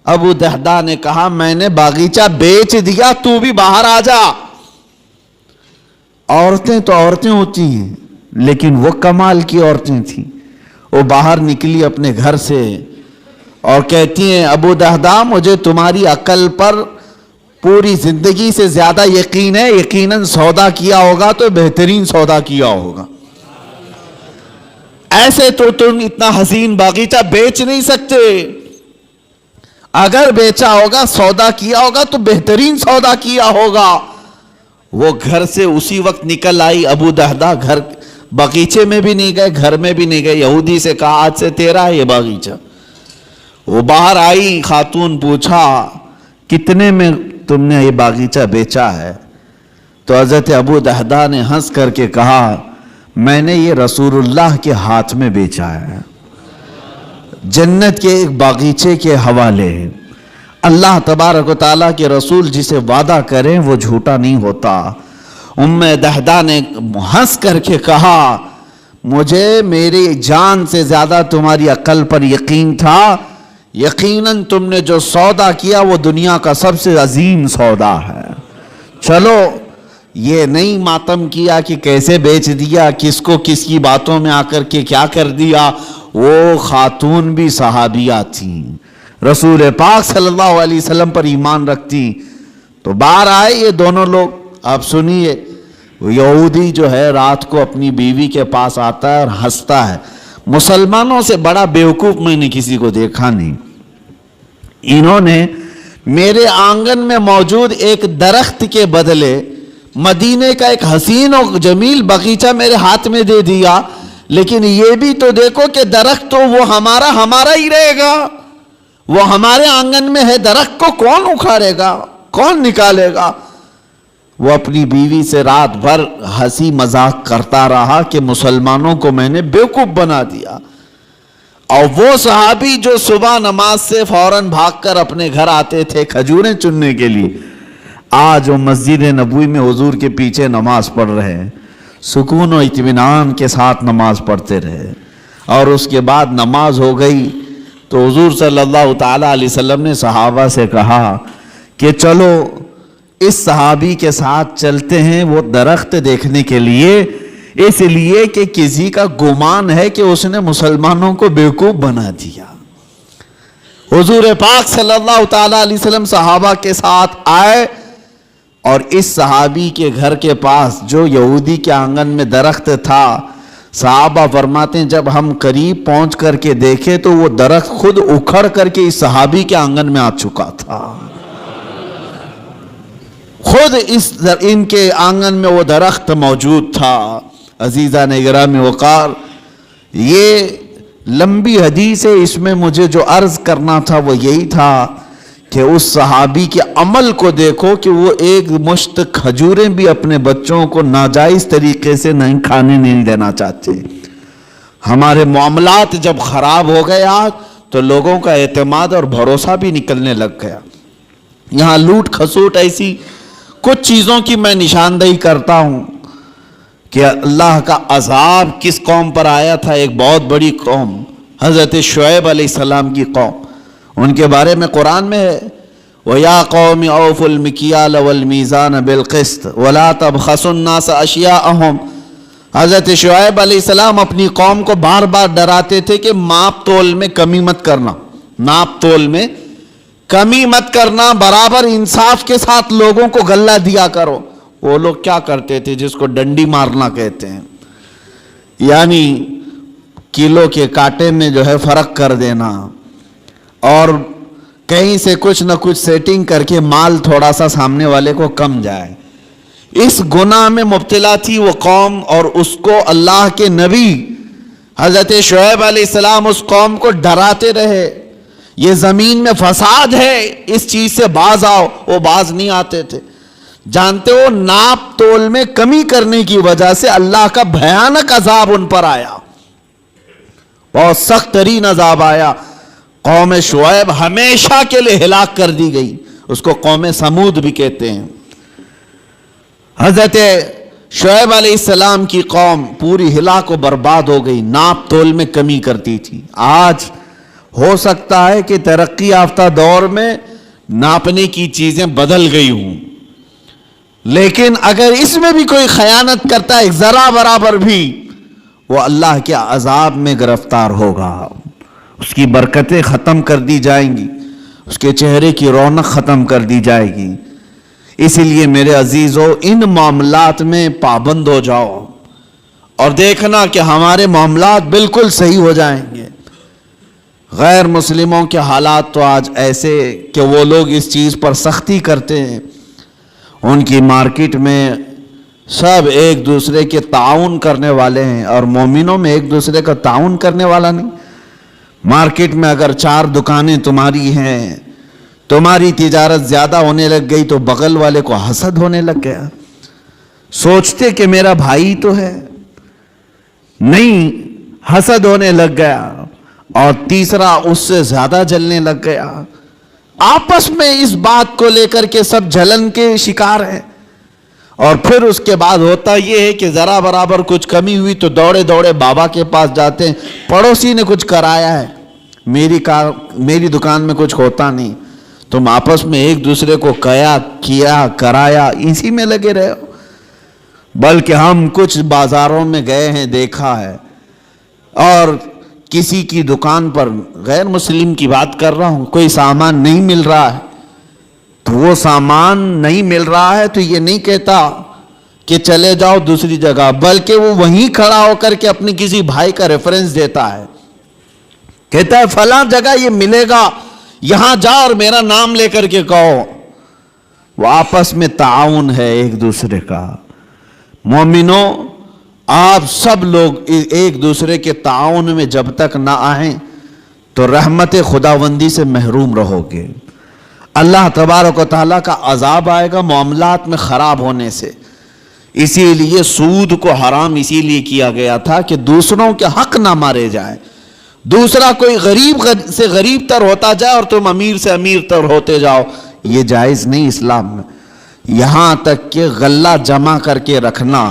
ابو دحدہ نے کہا میں نے باغیچہ بیچ دیا، تو بھی باہر آ جا. عورتیں تو عورتیں ہوتی ہیں، لیکن وہ کمال کی عورتیں تھیں. وہ باہر نکلی اپنے گھر سے اور کہتی ہیں ابو دحدہ مجھے تمہاری عقل پر پوری زندگی سے زیادہ یقین ہے، یقیناً سودا کیا ہوگا تو بہترین سودا کیا ہوگا. ایسے تو تم اتنا حسین باغیچہ بیچ نہیں سکتے، اگر بیچا ہوگا سودا کیا ہوگا تو بہترین سودا کیا ہوگا. وہ گھر سے اسی وقت نکل آئی. ابو دحدہ گھر باغیچے میں بھی نہیں گئے، گھر میں بھی نہیں گئے. یہودی سے کہا آج سے تیرا ہے یہ باغیچہ. وہ باہر آئی، خاتون پوچھا کتنے میں تم نے یہ باغیچہ بیچا ہے؟ تو حضرت ابو دہدہ نے ہنس کر کے کہا میں نے یہ رسول اللہ کے ہاتھ میں بیچا ہے، جنت کے ایک باغیچے کے حوالے۔ اللہ تبارک و تعالیٰ کے رسول جسے وعدہ کریں وہ جھوٹا نہیں ہوتا۔ ام دہدہ نے ہنس کر کے کہا مجھے میری جان سے زیادہ تمہاری عقل پر یقین تھا، یقیناً تم نے جو سودا کیا وہ دنیا کا سب سے عظیم سودا ہے۔ چلو یہ نہیں ماتم کیا کہ کیسے بیچ دیا، کس کو کس کی باتوں میں آ کر کے کیا کر دیا، وہ خاتون بھی صحابیہ تھیں، رسول پاک صلی اللہ علیہ وسلم پر ایمان رکھتی۔ تو باہر آئے یہ دونوں لوگ۔ آپ سنیے، یہودی جو ہے رات کو اپنی بیوی کے پاس آتا ہے اور ہنستا ہے۔ مسلمانوں سے بڑا بیوقوف میں نے کسی کو دیکھا نہیں۔ انہوں نے میرے آنگن میں موجود ایک درخت کے بدلے مدینے کا ایک حسین و جمیل باغیچہ میرے ہاتھ میں دے دیا، لیکن یہ بھی تو دیکھو کہ درخت تو وہ ہمارا ہی رہے گا، وہ ہمارے آنگن میں ہے، درخت کو کون اکھاڑے گا، کون نکالے گا؟ وہ اپنی بیوی سے رات بھر ہنسی مذاق کرتا رہا کہ مسلمانوں کو میں نے بیوقوف بنا دیا۔ اور وہ صحابی جو صبح نماز سے فوراً بھاگ کر اپنے گھر آتے تھے کھجوریں چننے کے لیے، آج وہ مسجد نبوی میں حضور کے پیچھے نماز پڑھ رہے ہیں، سکون و اطمینان کے ساتھ نماز پڑھتے رہے۔ اور اس کے بعد نماز ہو گئی تو حضور صلی اللہ تعالیٰ علیہ وسلم نے صحابہ سے کہا کہ چلو اس صحابی کے ساتھ چلتے ہیں وہ درخت دیکھنے کے لیے، اس لیے کہ کسی کا گمان ہے کہ اس نے مسلمانوں کو بیوقوف بنا دیا۔ حضور پاک صلی اللہ تعالیٰ علیہ وسلم صحابہ کے ساتھ آئے اور اس صحابی کے گھر کے پاس جو یہودی کے آنگن میں درخت تھا، صحابہ فرماتے ہیں جب ہم قریب پہنچ کر کے دیکھے تو وہ درخت خود اکھڑ کر کے اس صحابی کے آنگن میں آ چکا تھا۔ خود ان کے آنگن میں وہ درخت موجود تھا۔ عزیزان گرامی وقار، یہ لمبی حدیث ہے، اس میں مجھے جو عرض کرنا تھا وہ یہی تھا کہ اس صحابی کے عمل کو دیکھو کہ وہ ایک مشت کھجوریں بھی اپنے بچوں کو ناجائز طریقے سے نہیں کھانے نہیں دینا چاہتے۔ ہمارے معاملات جب خراب ہو گئے آج تو لوگوں کا اعتماد اور بھروسہ بھی نکلنے لگ گیا۔ یہاں لوٹ کھسوٹ ایسی کچھ چیزوں کی میں نشاندہی کرتا ہوں کہ اللہ کا عذاب کس قوم پر آیا تھا۔ ایک بہت بڑی قوم، حضرت شعیب علیہ السلام کی قوم، ان کے بارے میں قرآن میں ہے وَيَا قَوْمِ أَوْفُوا الْمِكْيَالَ وَالْمِيزَانَ بِالْقِسْطِ وَلَا تَبْخَسُوا النَّاسَ أَشْيَاءَهُمْ۔ حضرت شعیب علیہ السلام اپنی قوم کو بار بار ڈراتے تھے کہ ماپ تول میں کمی مت کرنا، ناپ تول میں کمی مت کرنا، برابر انصاف کے ساتھ لوگوں کو غلہ دیا کرو۔ وہ لوگ کیا کرتے تھے جس کو ڈنڈی مارنا کہتے ہیں، یعنی کلو کے کانٹے میں جو ہے فرق کر دینا اور کہیں سے کچھ نہ کچھ سیٹنگ کر کے مال تھوڑا سا سامنے والے کو کم جائے۔ اس گناہ میں مبتلا تھی وہ قوم، اور اس کو اللہ کے نبی حضرت شعیب علیہ السلام اس قوم کو ڈراتے رہے یہ زمین میں فساد ہے، اس چیز سے باز آؤ۔ وہ باز نہیں آتے تھے۔ جانتے ہو ناپ تول میں کمی کرنے کی وجہ سے اللہ کا بھیانک عذاب ان پر آیا، بہت سخت ترین عذاب آیا۔ قوم شعیب ہمیشہ کے لیے ہلاک کر دی گئی، اس کو قوم سمود بھی کہتے ہیں۔ حضرت شعیب علیہ السلام کی قوم پوری ہلاک و برباد ہو گئی، ناپ تول میں کمی کرتی تھی۔ آج ہو سکتا ہے کہ ترقی یافتہ دور میں ناپنے کی چیزیں بدل گئی ہوں، لیکن اگر اس میں بھی کوئی خیانت کرتا ہے ذرا برابر بھی، وہ اللہ کے عذاب میں گرفتار ہوگا، اس کی برکتیں ختم کر دی جائیں گی، اس کے چہرے کی رونق ختم کر دی جائے گی۔ اس لیے میرے عزیزو ان معاملات میں پابند ہو جاؤ اور دیکھنا کہ ہمارے معاملات بالکل صحیح ہو جائیں گے۔ غیر مسلموں کے حالات تو آج ایسے کہ وہ لوگ اس چیز پر سختی کرتے ہیں، ان کی مارکیٹ میں سب ایک دوسرے کے تعاون کرنے والے ہیں، اور مومنوں میں ایک دوسرے کا تعاون کرنے والا نہیں۔ مارکیٹ میں اگر 4 دکانیں تمہاری ہیں، تمہاری تجارت زیادہ ہونے لگ گئی تو بغل والے کو حسد ہونے لگ گیا، سوچتے کہ میرا بھائی تو ہے، نہیں، حسد ہونے لگ گیا، اور تیسرا اس سے زیادہ جلنے لگ گیا۔ آپس میں اس بات کو لے کر کے سب جلن کے شکار ہیں، اور پھر اس کے بعد ہوتا یہ ہے کہ ذرا برابر کچھ کمی ہوئی تو دوڑے دوڑے بابا کے پاس جاتے ہیں، پڑوسی نے کچھ کرایا ہے، میری دکان میں کچھ ہوتا نہیں، تم آپس میں ایک دوسرے کو کیا کرایا اسی میں لگے رہے ہو۔ بلکہ ہم کچھ بازاروں میں گئے ہیں، دیکھا ہے، اور کسی کی دکان پر، غیر مسلم کی بات کر رہا ہوں، کوئی سامان نہیں مل رہا ہے، تو وہ سامان نہیں مل رہا ہے تو یہ نہیں کہتا کہ چلے جاؤ دوسری جگہ، بلکہ وہ وہیں کھڑا ہو کر کے اپنے کسی بھائی کا ریفرنس دیتا ہے، کہتا ہے فلاں جگہ یہ ملے گا، یہاں جا اور میرا نام لے کر کے کہو۔ وہ آپس میں تعاون ہے ایک دوسرے کا۔ مومنوں، آپ سب لوگ ایک دوسرے کے تعاون میں جب تک نہ آئیں تو رحمت خداوندی سے محروم رہو گے۔ اللہ تبارک و تعالیٰ کا عذاب آئے گا معاملات میں خراب ہونے سے۔ اسی لیے سود کو حرام اسی لیے کیا گیا تھا کہ دوسروں کے حق نہ مارے جائیں، دوسرا کوئی غریب سے غریب تر ہوتا جائے اور تم امیر سے امیر تر ہوتے جاؤ، یہ جائز نہیں اسلام میں۔ یہاں تک کہ غلہ جمع کر کے رکھنا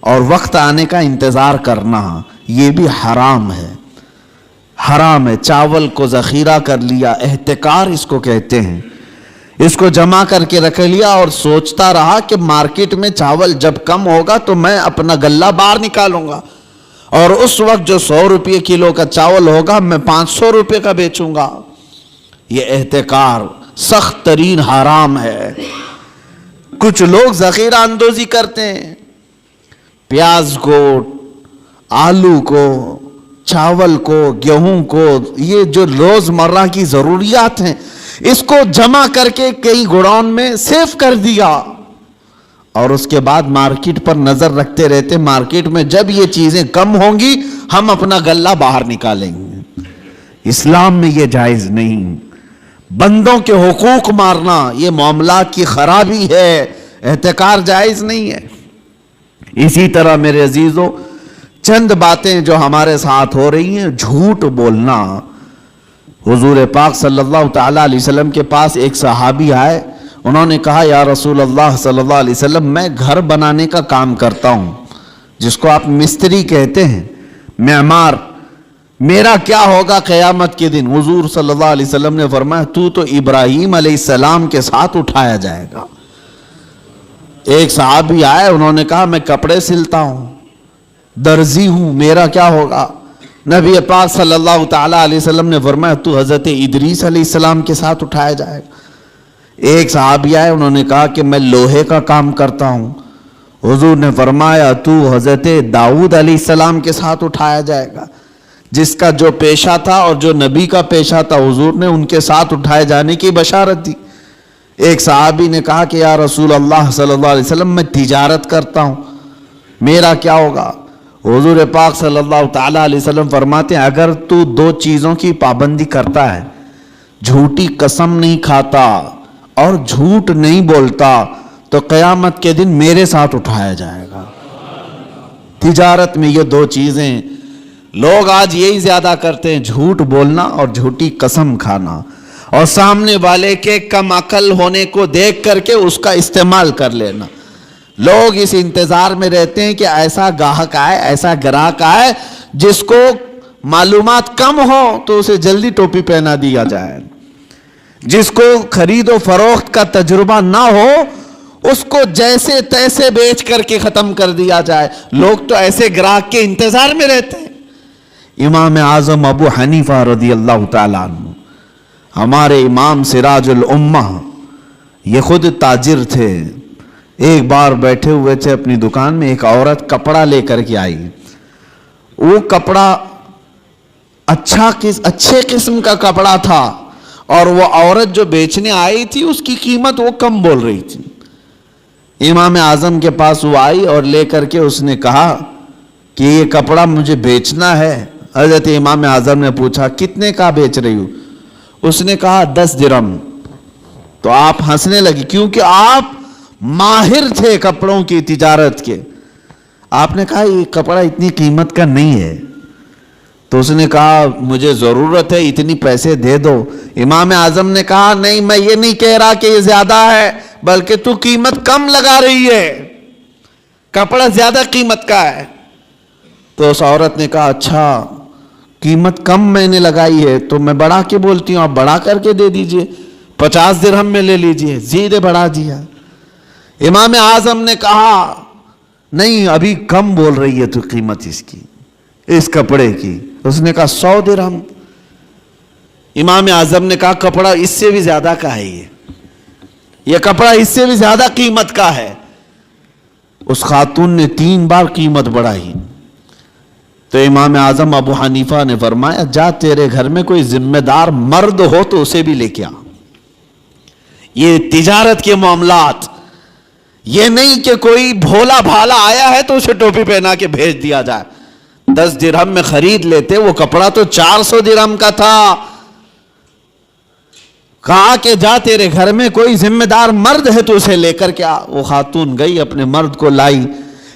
اور وقت آنے کا انتظار کرنا، یہ بھی حرام ہے، حرام ہے۔ چاول کو ذخیرہ کر لیا، احتکار اس کو کہتے ہیں، اس کو جمع کر کے رکھ لیا اور سوچتا رہا کہ مارکیٹ میں چاول جب کم ہوگا تو میں اپنا غلہ باہر نکالوں گا، اور اس وقت جو 100 روپے کلو کا چاول ہوگا میں 500 روپے کا بیچوں گا۔ یہ احتکار سخت ترین حرام ہے۔ کچھ لوگ ذخیرہ اندوزی کرتے ہیں، پیاز کو، آلو کو، چاول کو، گیہوں کو، یہ جو روزمرہ کی ضروریات ہیں، اس کو جمع کر کے کئی گوڈاؤن میں سیف کر دیا، اور اس کے بعد مارکیٹ پر نظر رکھتے رہتے، مارکیٹ میں جب یہ چیزیں کم ہوں گی ہم اپنا غلہ باہر نکالیں گے۔ اسلام میں یہ جائز نہیں۔ بندوں کے حقوق مارنا یہ معاملات کی خرابی ہے، احتکار جائز نہیں ہے۔ اسی طرح میرے عزیزوں، چند باتیں جو ہمارے ساتھ ہو رہی ہیں، جھوٹ بولنا۔ حضور پاک صلی اللہ تعالیٰ علیہ وسلم کے پاس ایک صحابی آئے، انہوں نے کہا یا رسول اللہ صلی اللہ علیہ وسلم، میں گھر بنانے کا کام کرتا ہوں، جس کو آپ مستری کہتے ہیں، معمار، میرا کیا ہوگا قیامت کے دن؟ حضور صلی اللہ علیہ وسلم نے فرمایا تو ابراہیم علیہ السلام کے ساتھ اٹھایا جائے گا۔ ایک صحابی آئے، انہوں نے کہا میں کپڑے سلتا ہوں، درزی ہوں، میرا کیا ہوگا؟ نبی پاک صلی اللہ تعالیٰ علیہ وسلم نے فرمایا تو حضرت ادریس علیہ السلام کے ساتھ اٹھایا جائے گا۔ ایک صحابی آئے، انہوں نے کہا کہ میں لوہے کا کام کرتا ہوں، حضور نے فرمایا تو حضرت داؤد علیہ السلام کے ساتھ اٹھایا جائے گا۔ جس کا جو پیشہ تھا اور جو نبی کا پیشہ تھا، حضور نے ان کے ساتھ اٹھائے جانے کی بشارت دی۔ ایک صحابی نے کہا کہ یا رسول اللہ صلی اللہ علیہ وسلم، میں تجارت کرتا ہوں، میرا کیا ہوگا؟ حضور پاک صلی اللہ تعالیٰ علیہ وسلم فرماتے ہیں اگر تو 2 چیزوں کی پابندی کرتا ہے، جھوٹی قسم نہیں کھاتا اور جھوٹ نہیں بولتا، تو قیامت کے دن میرے ساتھ اٹھایا جائے گا۔ تجارت میں یہ 2 چیزیں لوگ آج یہی زیادہ کرتے ہیں، جھوٹ بولنا اور جھوٹی قسم کھانا، اور سامنے والے کے کم عقل ہونے کو دیکھ کر کے اس کا استعمال کر لینا۔ لوگ اس انتظار میں رہتے ہیں کہ ایسا گاہک آئے، ایسا گراہک آئے جس کو معلومات کم ہو تو اسے جلدی ٹوپی پہنا دیا جائے، جس کو خرید و فروخت کا تجربہ نہ ہو اس کو جیسے تیسے بیچ کر کے ختم کر دیا جائے۔ لوگ تو ایسے گراہک کے انتظار میں رہتے ہیں۔ امام اعظم ابو حنیفہ رضی اللہ تعالیٰ عنہ، ہمارے امام سراج الامہ، یہ خود تاجر تھے۔ ایک بار بیٹھے ہوئے تھے اپنی دکان میں، ایک عورت کپڑا لے کر کے آئی۔ وہ کپڑا اچھے قسم کا کپڑا تھا، اور وہ عورت جو بیچنے آئی تھی اس کی قیمت وہ کم بول رہی تھی۔ امام اعظم کے پاس وہ آئی اور لے کر کے اس نے کہا کہ یہ کپڑا مجھے بیچنا ہے۔ حضرت امام اعظم نے پوچھا کتنے کا بیچ رہی ہو؟ اس نے کہا 10 درہم۔ تو آپ ہنسنے لگی، کیونکہ آپ ماہر تھے کپڑوں کی تجارت کے. آپ نے کہا یہ کپڑا اتنی قیمت کا نہیں ہے. تو اس نے کہا مجھے ضرورت ہے, اتنی پیسے دے دو. امام اعظم نے کہا نہیں, میں یہ نہیں کہہ رہا کہ یہ زیادہ ہے, بلکہ تو قیمت کم لگا رہی ہے, کپڑا زیادہ قیمت کا ہے. تو اس عورت نے کہا اچھا قیمت کم میں نے لگائی ہے تو میں بڑھا کے بولتی ہوں, آپ بڑھا کر کے دے دیجئے, 50 درہم میں لے لیجئے. زیادہ بڑھا دیا. امام اعظم نے کہا نہیں ابھی کم بول رہی ہے تو قیمت اس کی, اس کپڑے کی. اس نے کہا 100 درہم. امام اعظم نے کہا کپڑا اس سے بھی زیادہ کا ہے, یہ کپڑا اس سے بھی زیادہ قیمت کا ہے. اس خاتون نے 3 بار قیمت بڑھائی. تو امام اعظم ابو حنیفہ نے فرمایا جا تیرے گھر میں کوئی ذمہ دار مرد ہو تو اسے بھی لے کے آ. یہ تجارت کے معاملات, یہ نہیں کہ کوئی بھولا بھالا آیا ہے تو اسے ٹوپی پہنا کے بھیج دیا جائے. 10 درہم میں خرید لیتے, وہ کپڑا تو 400 درہم کا تھا. کہا کہ جا تیرے گھر میں کوئی ذمہ دار مرد ہے تو اسے لے کر کے آ. وہ خاتون گئی, اپنے مرد کو لائی.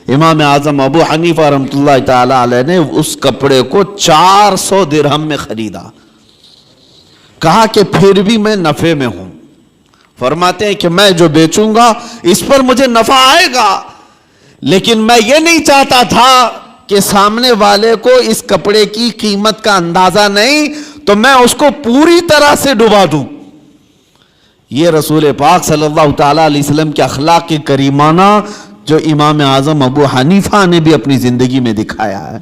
امام اعظم ابو حنیفہ رحمۃ اللہ تعالی علیہ نے اس کپڑے کو 400 درہم میں خریدا. کہا کہ پھر بھی میں نفع میں ہوں. فرماتے ہیں کہ میں جو بیچوں گا اس پر مجھے نفع آئے گا, لیکن میں یہ نہیں چاہتا تھا کہ سامنے والے کو اس کپڑے کی قیمت کا اندازہ نہیں تو میں اس کو پوری طرح سے ڈبا دوں. یہ رسول پاک صلی اللہ تعالی علیہ وسلم کے اخلاق کے کریمانہ جو امام اعظم ابو حنیفہ نے بھی اپنی زندگی میں دکھایا ہے.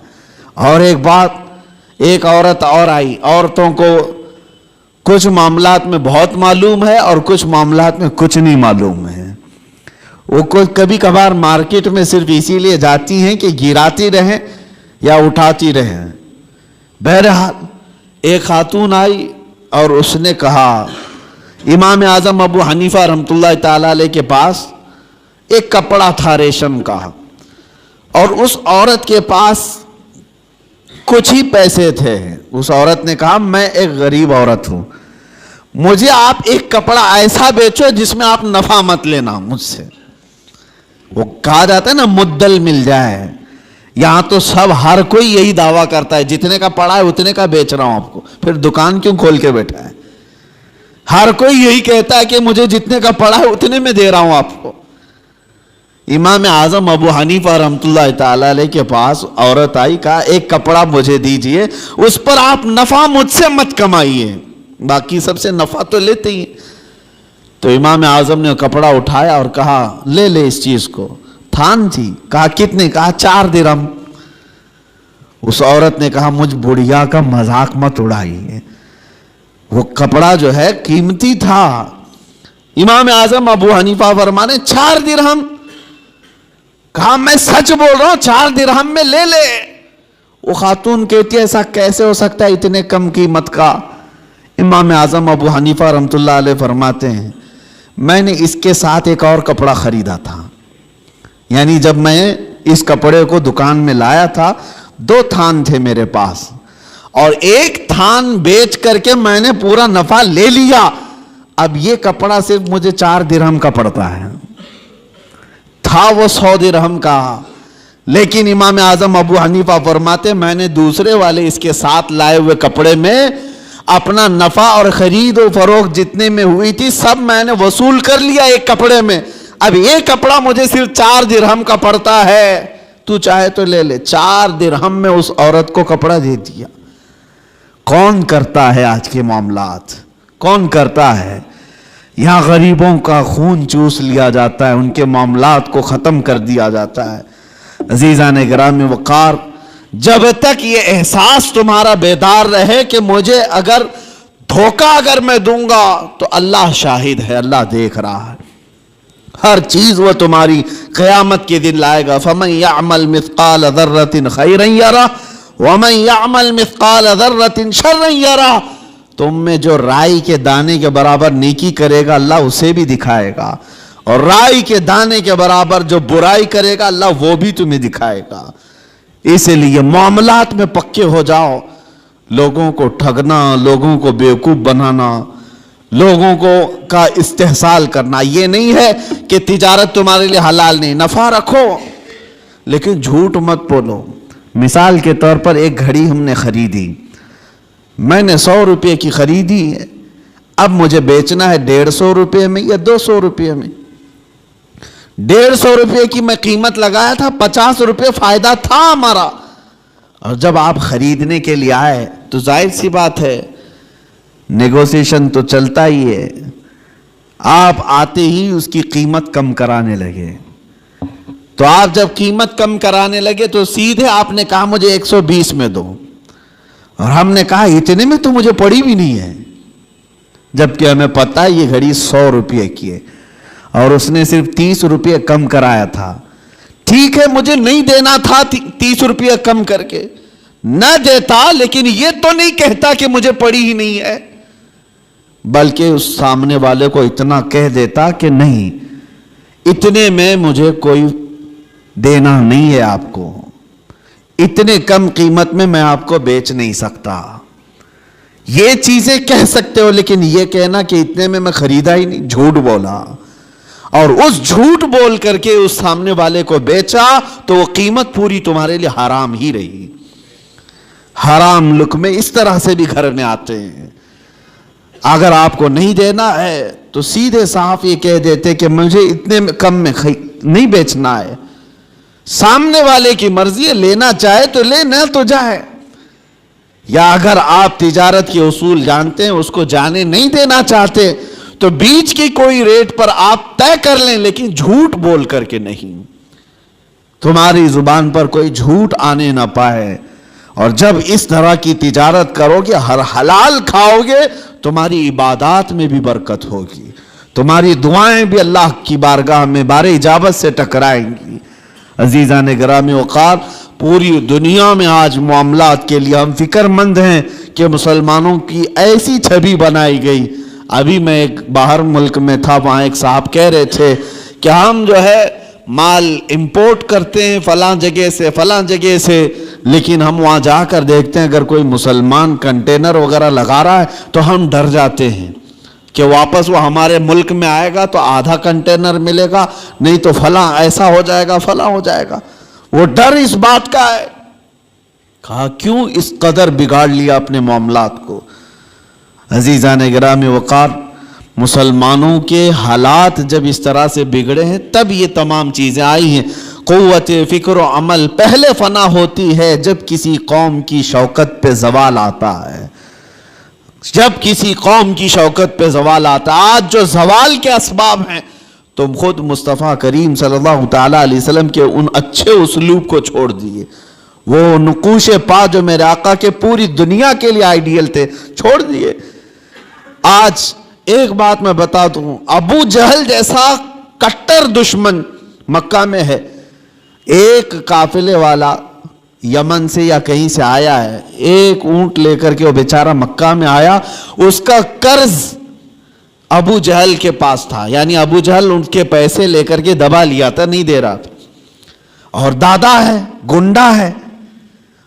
اور ایک بات, ایک عورت اور آئی. عورتوں کو کچھ معاملات میں بہت معلوم ہے اور کچھ معاملات میں کچھ نہیں معلوم ہے. وہ کبھی کبھار مارکیٹ میں صرف اسی لیے جاتی ہیں کہ گراتی رہیں یا اٹھاتی رہیں. بہرحال ایک خاتون آئی اور اس نے کہا امام اعظم ابو حنیفہ رحمۃ اللہ تعالی علیہ کے پاس ایک کپڑا تھا ریشم کا, اور اس عورت کے پاس کچھ ہی پیسے تھے. اس عورت نے کہا میں ایک غریب عورت ہوں, مجھے آپ ایک کپڑا ایسا بیچو جس میں آپ نفع مت لینا مجھ سے. وہ کہا جاتا ہے نا مدل مل جائے. یہاں تو سب ہر کوئی یہی دعویٰ کرتا ہے جتنے کا پڑا ہے اتنے کا بیچ رہا ہوں آپ کو, پھر دکان کیوں کھول کے بیٹھا ہے. ہر کوئی یہی کہتا ہے کہ مجھے جتنے کا پڑا ہے اتنے میں دے رہا ہوں آپ کو. امام اعظم ابو حنیفہ رحمۃ اللہ تعالی علیہ کے پاس عورت آئی, کہا ایک کپڑا مجھے دیجئے, اس پر آپ نفع مجھ سے مت کمائیے, باقی سب سے نفع تو لیتے ہی. تو امام اعظم نے کپڑا اٹھایا اور کہا لے لے اس چیز کو. تھان تھی. کہا کتنے؟ کہا 4 درہم. اس عورت نے کہا مجھ بڑھیا کا مذاق مت اڑائیے, وہ کپڑا جو ہے قیمتی تھا. امام اعظم ابو حنیفہ فرمانے 4 درہم. کہا میں سچ بول رہا ہوں 4 درہم میں لے لے. وہ خاتون کہتی ہے ایسا کیسے ہو سکتا ہے اتنے کم قیمت کا. امام اعظم ابو حنیفہ رحمۃ اللہ علیہ فرماتے ہیں میں نے اس کے ساتھ ایک اور کپڑا خریدا تھا. یعنی جب میں اس کپڑے کو دکان میں لایا تھا 2 تھان تھے میرے پاس, اور ایک تھان بیچ کر کے میں نے پورا نفع لے لیا. اب یہ کپڑا صرف مجھے 4 درہم کا پڑتا ہے. تھا وہ 100 درہم کا. لیکن امام اعظم ابو حنیفہ فرماتے میں نے دوسرے والے اس کے ساتھ لائے ہوئے کپڑے میں اپنا نفع اور خرید و فروخت جتنے میں ہوئی تھی سب میں نے وصول کر لیا ایک کپڑے میں. اب یہ کپڑا مجھے صرف 4 درہم کا پڑتا ہے, تو چاہے تو لے لے. 4 درہم میں اس عورت کو کپڑا دے دیا. کون کرتا ہے آج کے معاملات, کون کرتا ہے؟ یہاں غریبوں کا خون چوس لیا جاتا ہے, ان کے معاملات کو ختم کر دیا جاتا ہے. عزیزان گرامی وقار, جب تک یہ احساس تمہارا بیدار رہے کہ مجھے اگر دھوکہ اگر میں دوں گا تو اللہ شاہد ہے, اللہ دیکھ رہا ہے, ہر چیز وہ تمہاری قیامت کے دن لائے گا. فَمَنْ يَعْمَلْ مِثْقَالَ ذَرَّةٍ خَيْرًا يَرَهُ وَمَنْ يَعْمَلْ مِثْقَالَ ذَرَّةٍ شَرًّا يَرَهُ. تم میں جو رائی کے دانے کے برابر نیکی کرے گا اللہ اسے بھی دکھائے گا, اور رائی کے دانے کے برابر جو برائی کرے گا اللہ وہ بھی تمہیں دکھائے گا. اس لیے معاملات میں پکے ہو جاؤ. لوگوں کو ٹھگنا, لوگوں کو بیوقوف بنانا, لوگوں کو کا استحصال کرنا. یہ نہیں ہے کہ تجارت تمہارے لیے حلال نہیں, نفع رکھو لیکن جھوٹ مت بولو. مثال کے طور پر ایک گھڑی ہم نے خریدی, میں نے 100 روپے کی خریدی ہے, اب مجھے بیچنا ہے 150 روپے میں یا 200 روپے میں. 150 روپے کی میں قیمت لگایا تھا, 50 روپے فائدہ تھا ہمارا. اور جب آپ خریدنے کے لیے آئے تو ظاہر سی بات ہے نیگوسیشن تو چلتا ہی ہے. آپ آتے ہی اس کی قیمت کم کرانے لگے. تو آپ جب قیمت کم کرانے لگے تو سیدھے آپ نے کہا مجھے 120 میں دو, اور ہم نے کہا اتنے میں تو مجھے پڑی بھی نہیں ہے, جبکہ ہمیں پتا ہے یہ گھڑی 100 روپے کی ہے اور اس نے صرف 30 روپے کم کرایا تھا. ٹھیک ہے مجھے نہیں دینا تھا 30 روپے کم کر کے, نہ دیتا, لیکن یہ تو نہیں کہتا کہ مجھے پڑی ہی نہیں ہے, بلکہ اس سامنے والے کو اتنا کہہ دیتا کہ نہیں اتنے میں مجھے کوئی دینا نہیں ہے آپ کو, اتنے کم قیمت میں آپ کو بیچ نہیں سکتا. یہ چیزیں کہہ سکتے ہو, لیکن یہ کہنا کہ اتنے میں خریدا ہی نہیں, جھوٹ بولا. اور اس جھوٹ بول کر کے اس سامنے والے کو بیچا تو وہ قیمت پوری تمہارے لیے حرام ہی رہی. حرام لقمے اس طرح سے بھی گھر میں آتے ہیں. اگر آپ کو نہیں دینا ہے تو سیدھے صاف یہ کہہ دیتے کہ مجھے اتنے کم میں نہیں بیچنا ہے. سامنے والے کی مرضی ہے, لینا چاہے تو لے, نہ تو جائے. یا اگر آپ تجارت کے اصول جانتے ہیں, اس کو جانے نہیں دینا چاہتے, تو بیچ کی کوئی ریٹ پر آپ طے کر لیں, لیکن جھوٹ بول کر کے نہیں. تمہاری زبان پر کوئی جھوٹ آنے نہ پائے. اور جب اس طرح کی تجارت کرو گے, ہر حلال کھاؤ گے, تمہاری عبادات میں بھی برکت ہوگی, تمہاری دعائیں بھی اللہ کی بارگاہ میں بار اجابت سے ٹکرائیں گی. عزیزان گرامی وقار, پوری دنیا میں آج معاملات کے لیے ہم فکر مند ہیں کہ مسلمانوں کی ایسی چھبی بنائی گئی. ابھی میں ایک باہر ملک میں تھا, وہاں ایک صاحب کہہ رہے تھے کہ ہم جو ہے مال امپورٹ کرتے ہیں فلاں جگہ سے فلاں جگہ سے, لیکن ہم وہاں جا کر دیکھتے ہیں اگر کوئی مسلمان کنٹینر وغیرہ لگا رہا ہے تو ہم ڈر جاتے ہیں کہ واپس وہ ہمارے ملک میں آئے گا تو آدھا کنٹینر ملے گا, نہیں تو فلاں ایسا ہو جائے گا, فلاں ہو جائے گا. وہ ڈر اس بات کا ہے. کہا کیوں اس قدر بگاڑ لیا اپنے معاملات کو. عزیزان گرامی وقار, مسلمانوں کے حالات جب اس طرح سے بگڑے ہیں تب یہ تمام چیزیں آئی ہیں. قوت فکر و عمل پہلے فنا ہوتی ہے جب کسی قوم کی شوکت پہ زوال آتا ہے, جب کسی قوم کی شوکت پہ زوال آتا ہے. آج جو زوال کے اسباب ہیں, تم خود مصطفیٰ کریم صلی اللہ تعالیٰ علیہ وسلم کے ان اچھے اسلوب کو چھوڑ دیے, وہ نقوش پا جو میرے آقا کے پوری دنیا کے لیے آئیڈیل تھے, چھوڑ دیے. آج ایک بات میں بتا دوں, ابو جہل جیسا کٹر دشمن مکہ میں ہے. ایک قافلے والا یمن سے یا کہیں سے آیا ہے, ایک اونٹ لے کر کے وہ بیچارہ مکہ میں آیا, اس کا قرض ابو جہل کے پاس تھا, یعنی ابو جہل ان کے پیسے لے کر کے دبا لیا تھا, نہیں دے رہا تھا, اور دادا ہے, گنڈا ہے.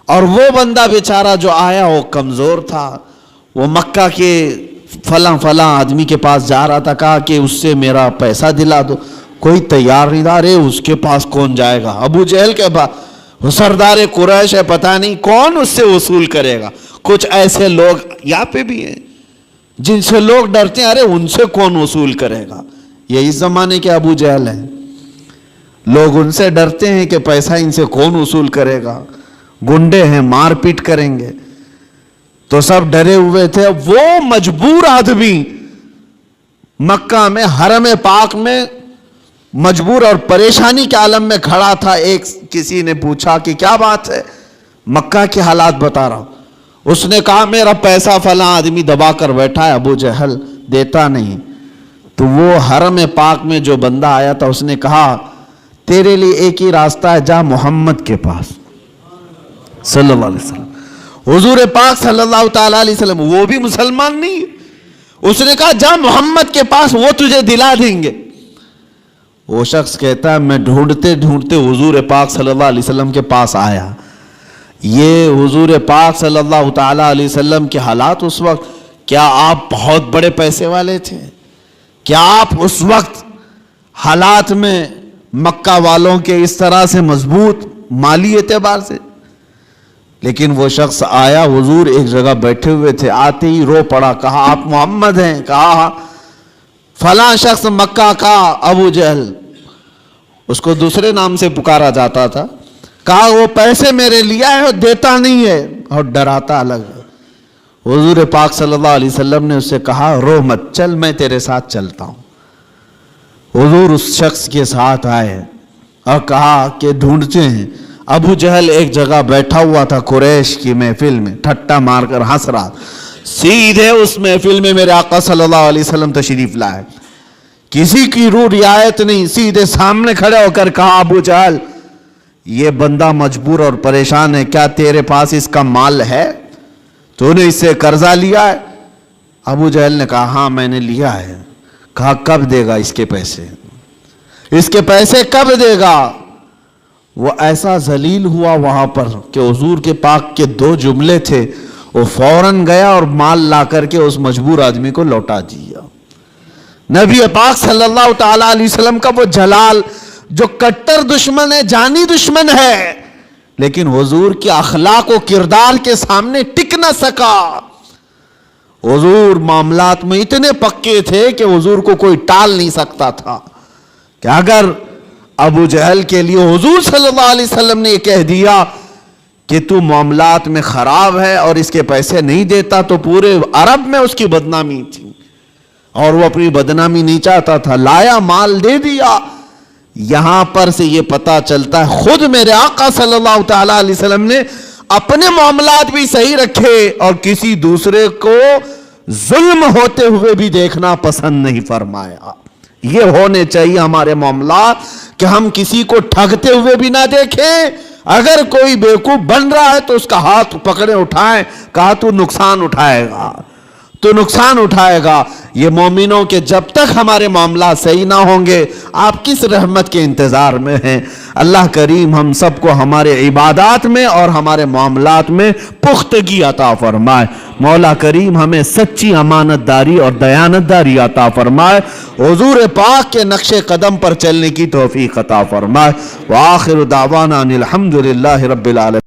اور وہ بندہ بیچارہ جو آیا وہ کمزور تھا, وہ مکہ کے فلاں آدمی کے پاس جا رہا تھا, کہا کہ اس سے میرا پیسہ دلا دو. کوئی تیار نہیں تھا. ارے اس کے پاس کون جائے گا, ابو جہل کے پاس, وہ سردار قریش ہے, پتہ نہیں کون اس سے وصول کرے گا. کچھ ایسے لوگ یہاں پہ بھی ہیں جن سے لوگ ڈرتے ہیں, ارے ان سے کون وصول کرے گا. یہ اس زمانے کے ابو جہل ہیں. لوگ ان سے ڈرتے ہیں کہ پیسہ ان سے کون وصول کرے گا, گنڈے ہیں, مار پیٹ کریں گے. تو سب ڈرے ہوئے تھے. وہ مجبور آدمی مکہ میں حرم پاک میں مجبور اور پریشانی کے عالم میں کھڑا تھا. ایک کسی نے پوچھا کہ کیا بات ہے, مکہ کے حالات بتا رہا ہوں. اس نے کہا میرا پیسہ فلاں آدمی دبا کر بیٹھا ہے, ابو جہل دیتا نہیں. تو وہ حرم پاک میں جو بندہ آیا تھا اس نے کہا تیرے لیے ایک ہی راستہ ہے, جا محمد کے پاس صلی اللہ علیہ وسلم. حضور پاک صلی اللہ تعالیٰ علیہ وسلم, وہ بھی مسلمان نہیں. اس نے کہا جا محمد کے پاس, وہ تجھے دلا دیں گے. وہ شخص کہتا ہے میں ڈھونڈتے ڈھونڈتے حضور پاک صلی اللہ علیہ وسلم کے پاس آیا. یہ حضور پاک صلی اللہ تعالیٰ علیہ وسلم کے حالات اس وقت کیا آپ بہت بڑے پیسے والے تھے؟ کیا آپ اس وقت حالات میں مکہ والوں کے اس طرح سے مضبوط مالی اعتبار سے؟ لیکن وہ شخص آیا، حضور ایک جگہ بیٹھے ہوئے تھے، آتے ہی رو پڑا، کہا آپ محمد ہیں؟ کہا فلاں شخص مکہ کا ابو جہل، اس کو دوسرے نام سے پکارا جاتا تھا، کہا وہ پیسے میرے لیا ہے اور دیتا نہیں ہے اور ڈراتا الگ ہے۔ حضور پاک صلی اللہ علیہ وسلم نے اس سے کہا رو مت، چل میں تیرے ساتھ چلتا ہوں۔ حضور اس شخص کے ساتھ آئے اور کہا کہ ڈھونڈتے ہیں۔ ابو جہل ایک جگہ بیٹھا ہوا تھا قریش کی محفل میں، ٹھٹا مار کر ہنس رہا، سیدھے اس محفل میں میرے آقا صلی اللہ علیہ وسلم تشریف لائے، کسی کی روح رعایت نہیں، سیدھے سامنے کھڑے ہو کر کہا ابو جہل یہ بندہ مجبور اور پریشان ہے، کیا تیرے پاس اس کا مال ہے؟ تو نے اس سے قرضہ لیا ہے؟ ابو جہل نے کہا ہاں میں نے لیا ہے۔ کہا کب دے گا اس کے پیسے؟ اس کے پیسے کب دے گا؟ وہ ایسا ذلیل ہوا وہاں پر کہ حضور کے پاک کے دو جملے تھے، وہ فوراً گیا اور مال لا کر کے اس مجبور آدمی کو لوٹا دیا۔ نبی پاک صلی اللہ تعالی علیہ وسلم کا وہ جلال جو کٹر دشمن ہے، جانی دشمن ہے، لیکن حضور کے اخلاق و کردار کے سامنے ٹک نہ سکا۔ حضور معاملات میں اتنے پکے تھے کہ حضور کو کوئی ٹال نہیں سکتا تھا کہ اگر ابو جہل کے لیے حضور صلی اللہ علیہ وسلم نے یہ کہہ دیا کہ تو معاملات میں خراب ہے اور اس کے پیسے نہیں دیتا تو پورے عرب میں اس کی بدنامی تھی، اور وہ اپنی بدنامی نہیں چاہتا تھا، لایا مال دے دیا۔ یہاں پر سے یہ پتا چلتا ہے خود میرے آقا صلی اللہ تعالی علیہ وسلم نے اپنے معاملات بھی صحیح رکھے اور کسی دوسرے کو ظلم ہوتے ہوئے بھی دیکھنا پسند نہیں فرمایا۔ یہ ہونے چاہیے ہمارے معاملات کہ ہم کسی کو ٹھگتے ہوئے بھی نہ دیکھیں، اگر کوئی بیوقوف بن رہا ہے تو اس کا ہاتھ پکڑے اٹھائیں، کہا تو نقصان اٹھائے گا، تو نقصان اٹھائے گا۔ یہ مومنوں کے جب تک ہمارے معاملات صحیح نہ ہوں گے آپ کس رحمت کے انتظار میں ہیں؟ اللہ کریم ہم سب کو ہمارے عبادات میں اور ہمارے معاملات میں پختگی عطا فرمائے۔ مولا کریم ہمیں سچی امانت داری اور دیانت داری عطا فرمائے، حضور پاک کے نقش قدم پر چلنے کی توفیق عطا فرمائے۔ وآخر دعوانا ان الحمد للہ رب العالمین۔